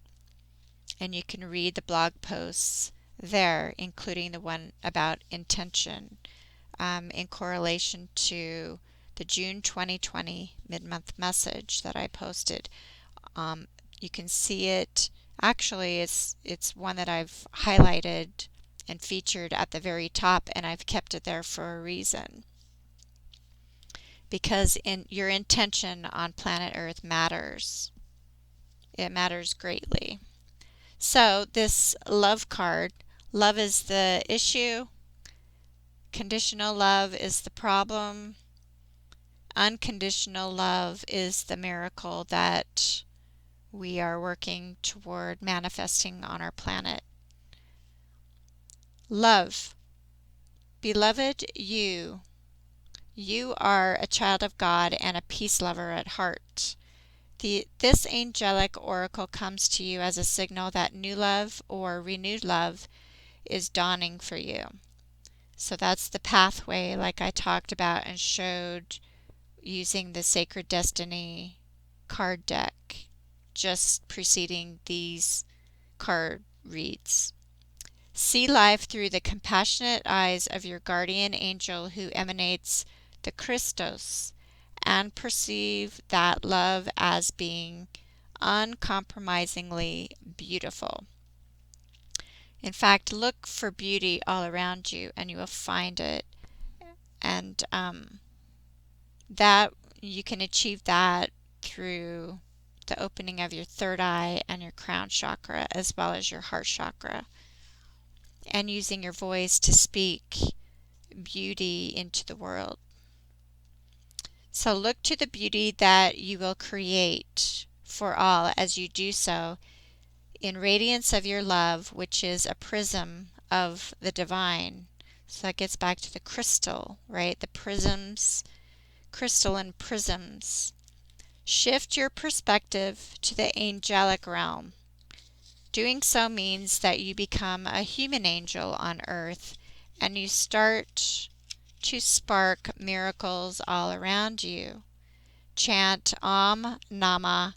and you can read the blog posts there, including the one about intention, in correlation to the June 2020 mid-month message that I posted. You can see it. Actually, it's one that I've highlighted and featured at the very top, and I've kept it there for a reason. Because your intention on planet Earth matters. It matters greatly. So this love card, love is the issue, conditional love is the problem, unconditional love is the miracle that we are working toward manifesting on our planet. Love. Beloved, you are a child of God and a peace lover at heart. This angelic oracle comes to you as a signal that new love or renewed love is dawning for you. So that's the pathway, like I talked about and showed using the Sacred Destiny card deck, just preceding these card reads. See life through the compassionate eyes of your guardian angel who emanates the Christos, and perceive that love as being uncompromisingly beautiful. In fact, look for beauty all around you and you will find it. And that you can achieve that through the opening of your third eye and your crown chakra, as well as your heart chakra, and using your voice to speak beauty into the world. So look to the beauty that you will create for all as you do so in radiance of your love, which is a prism of the divine. So that gets back to the crystal, right? The prisms, crystalline prisms. Shift your perspective to the angelic realm. Doing so means that you become a human angel on earth and you start to spark miracles all around you. Chant Om Namah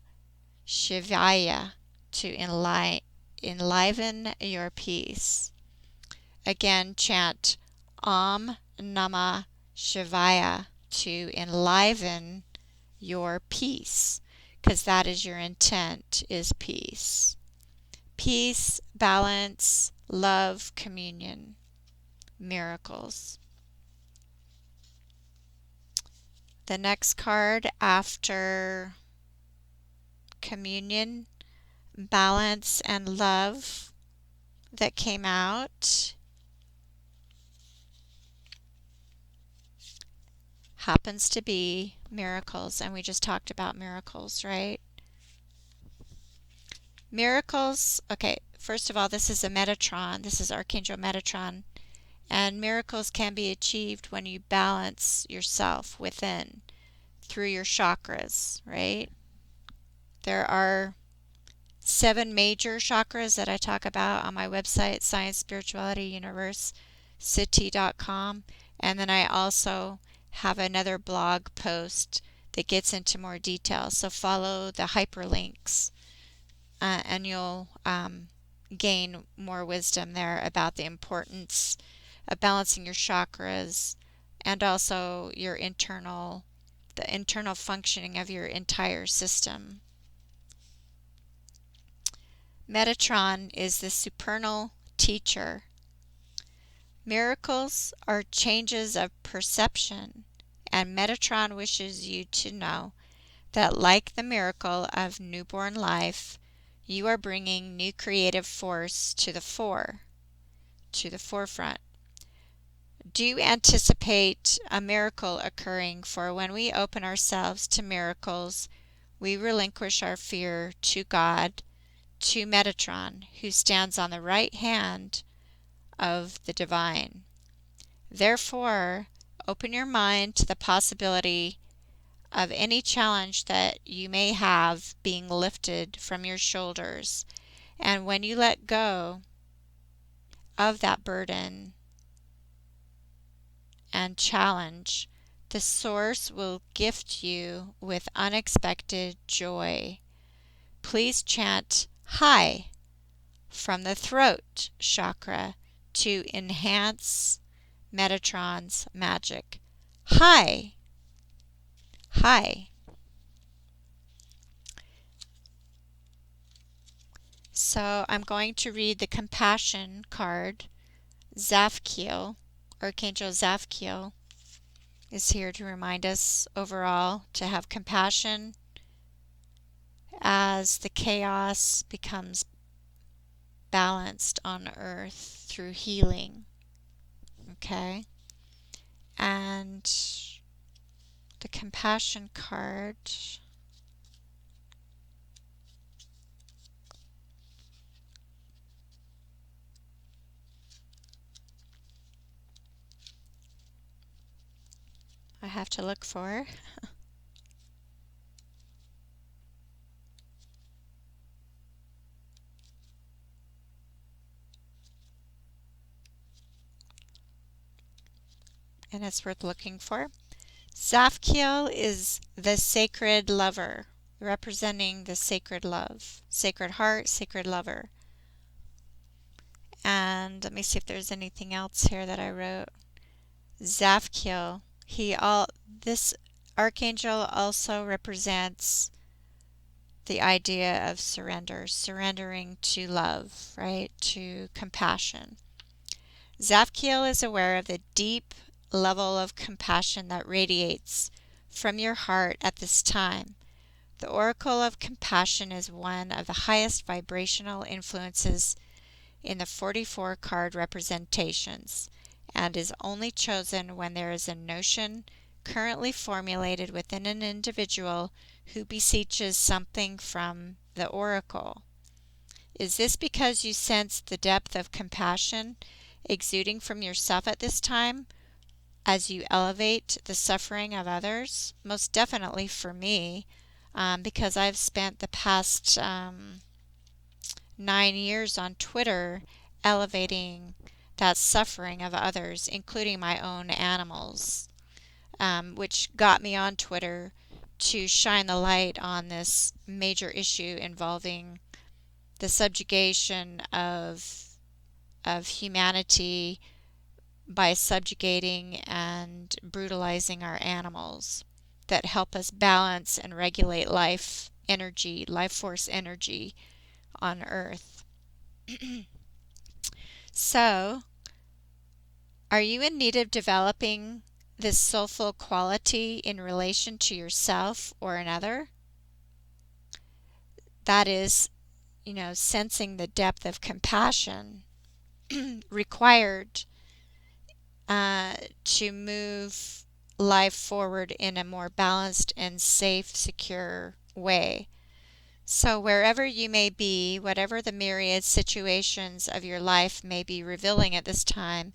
Shivaya to enliven your peace. Again, chant Om Namah Shivaya to enliven your peace, because that is your intent, is peace. Peace, balance, love, communion, miracles. The next card after communion, balance, and love that came out happens to be miracles, and we just talked about miracles, right? Miracles, okay, first of all, this is a Metatron. This is Archangel Metatron. And miracles can be achieved when you balance yourself within through your chakras, right? There are 7 major chakras that I talk about on my website, Science Spirituality University.com. And then I also have another blog post that gets into more detail. So follow the hyperlinks and you'll gain more wisdom there about the importance of balancing your chakras and also the internal functioning of your entire system. Metatron is the supernal teacher. Miracles are changes of perception, and Metatron wishes you to know that, like the miracle of newborn life, you are bringing new creative force to the forefront. Do anticipate a miracle occurring, for when we open ourselves to miracles, we relinquish our fear to God, to Metatron, who stands on the right hand of the divine. Therefore, open your mind to the possibility of any challenge that you may have being lifted from your shoulders. And when you let go of that burden and challenge, the source will gift you with unexpected joy. Please chant "Hi" from the throat chakra to enhance Metatron's magic. Hi. Hi. So I'm going to read the compassion card. Zapkiel, Archangel Zapkiel, is here to remind us overall to have compassion as the chaos becomes balanced on earth through healing. Okay? And the compassion card, I have to look for. And it's worth looking for. Zapkiel is the sacred lover, representing the sacred love, sacred heart, sacred lover. And let me see if there's anything else here that I wrote. Zapkiel, this archangel also represents the idea of surrender, surrendering to love, right? To compassion. Zapkiel is aware of the deep level of compassion that radiates from your heart at this time. The oracle of compassion is one of the highest vibrational influences in the 44 card representations and is only chosen when there is a notion currently formulated within an individual who beseeches something from the oracle. Is this because you sense the depth of compassion exuding from yourself at this time as you elevate the suffering of others? Most definitely for me, because I've spent the past 9 years on Twitter elevating that suffering of others, including my own animals, which got me on Twitter to shine the light on this major issue involving the subjugation of humanity by subjugating and brutalizing our animals that help us balance and regulate life energy, life force energy on Earth. So, are you in need of developing this soulful quality in relation to yourself or another? That is, sensing the depth of compassion required to move life forward in a more balanced and safe, secure way. So wherever you may be, whatever the myriad situations of your life may be revealing at this time,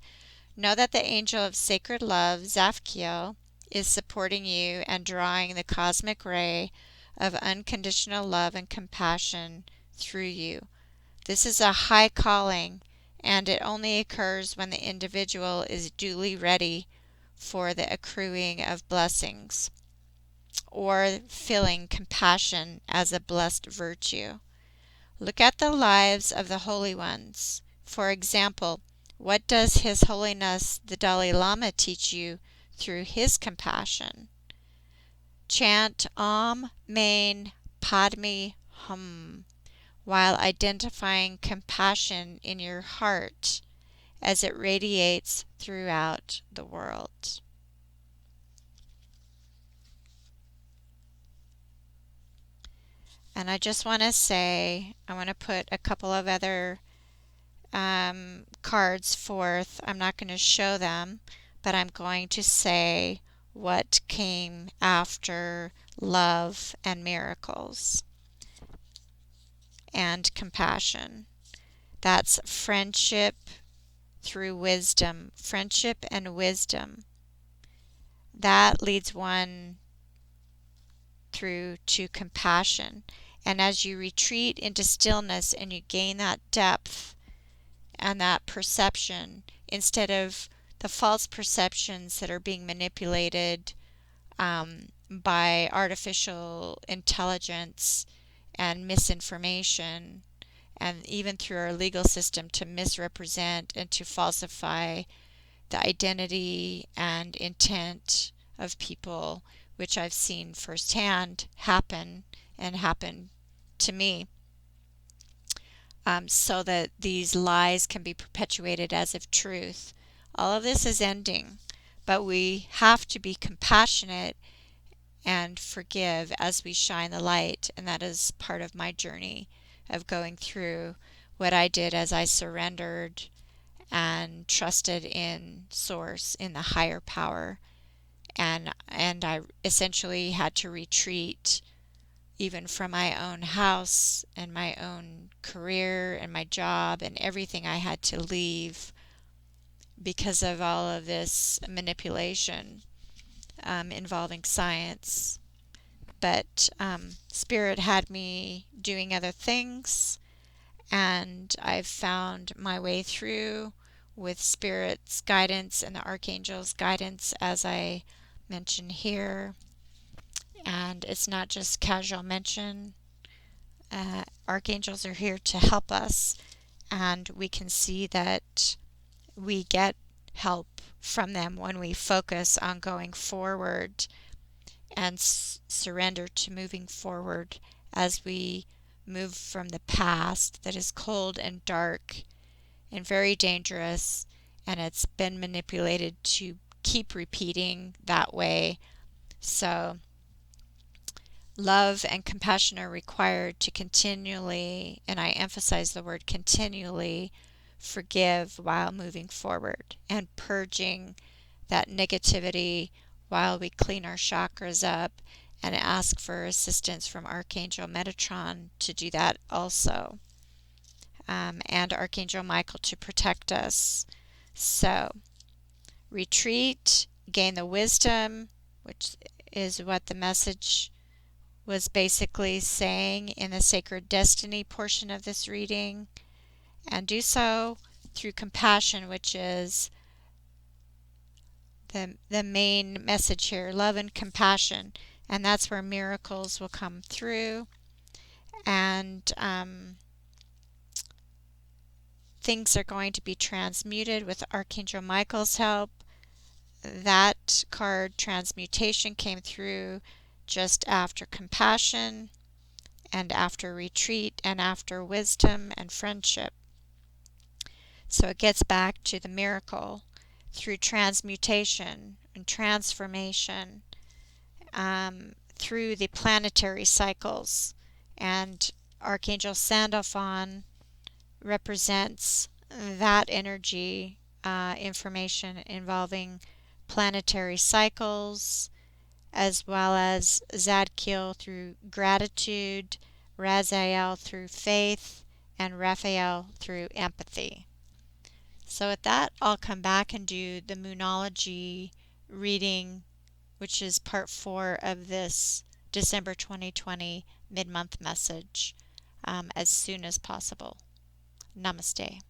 know that the angel of sacred love, Zapkiel, is supporting you and drawing the cosmic ray of unconditional love and compassion through you. This is a high calling, and it only occurs when the individual is duly ready for the accruing of blessings, or feeling compassion as a blessed virtue. Look at the lives of the holy ones. For example, what does His Holiness the Dalai Lama teach you through his compassion? Chant Om Mani Padme Hum while identifying compassion in your heart as it radiates throughout the world. And I just want to say, I want to put a couple of other cards forth. I'm not going to show them, but I'm going to say what came after love and miracles and compassion. That's friendship through wisdom. Friendship and wisdom. That leads one through to compassion. And as you retreat into stillness and you gain that depth and that perception, instead of the false perceptions that are being manipulated by artificial intelligence and misinformation, and even through our legal system to misrepresent and to falsify the identity and intent of people, which I've seen firsthand happen and happen to me, so that these lies can be perpetuated as if truth. All of this is ending, but we have to be compassionate and forgive as we shine the light, and that is part of my journey of going through what I did as I surrendered and trusted in Source, in the higher power, and I essentially had to retreat even from my own house and my own career and my job, and everything I had to leave because of all of this manipulation involving science. But Spirit had me doing other things, and I've found my way through with Spirit's guidance and the Archangel's guidance, as I mention here. And it's not just casual mention. Archangels are here to help us, and we can see that we get help from them when we focus on going forward and surrender to moving forward, as we move from the past that is cold and dark and very dangerous, and it's been manipulated to keep repeating that way. So love and compassion are required to continually, and I emphasize the word continually, forgive while moving forward and purging that negativity while we clean our chakras up, and ask for assistance from Archangel Metatron to do that also, and Archangel Michael to protect us. So retreat, gain the wisdom, which is what the message was basically saying in the Sacred Destiny portion of this reading, and do so through compassion, which is the main message here, love and compassion, and that's where miracles will come through, and things are going to be transmuted with Archangel Michael's help. That card, transmutation, came through just after compassion and after retreat and after wisdom and friendship. So it gets back to the miracle through transmutation and transformation, through the planetary cycles. And Archangel Sandalphon represents that energy, information involving planetary cycles, as well as Zadkiel through gratitude, Raziel through faith, and Raphael through empathy. So with that, I'll come back and do the Moonology reading, which is part 4 of this December 2020 mid-month message, as soon as possible. Namaste.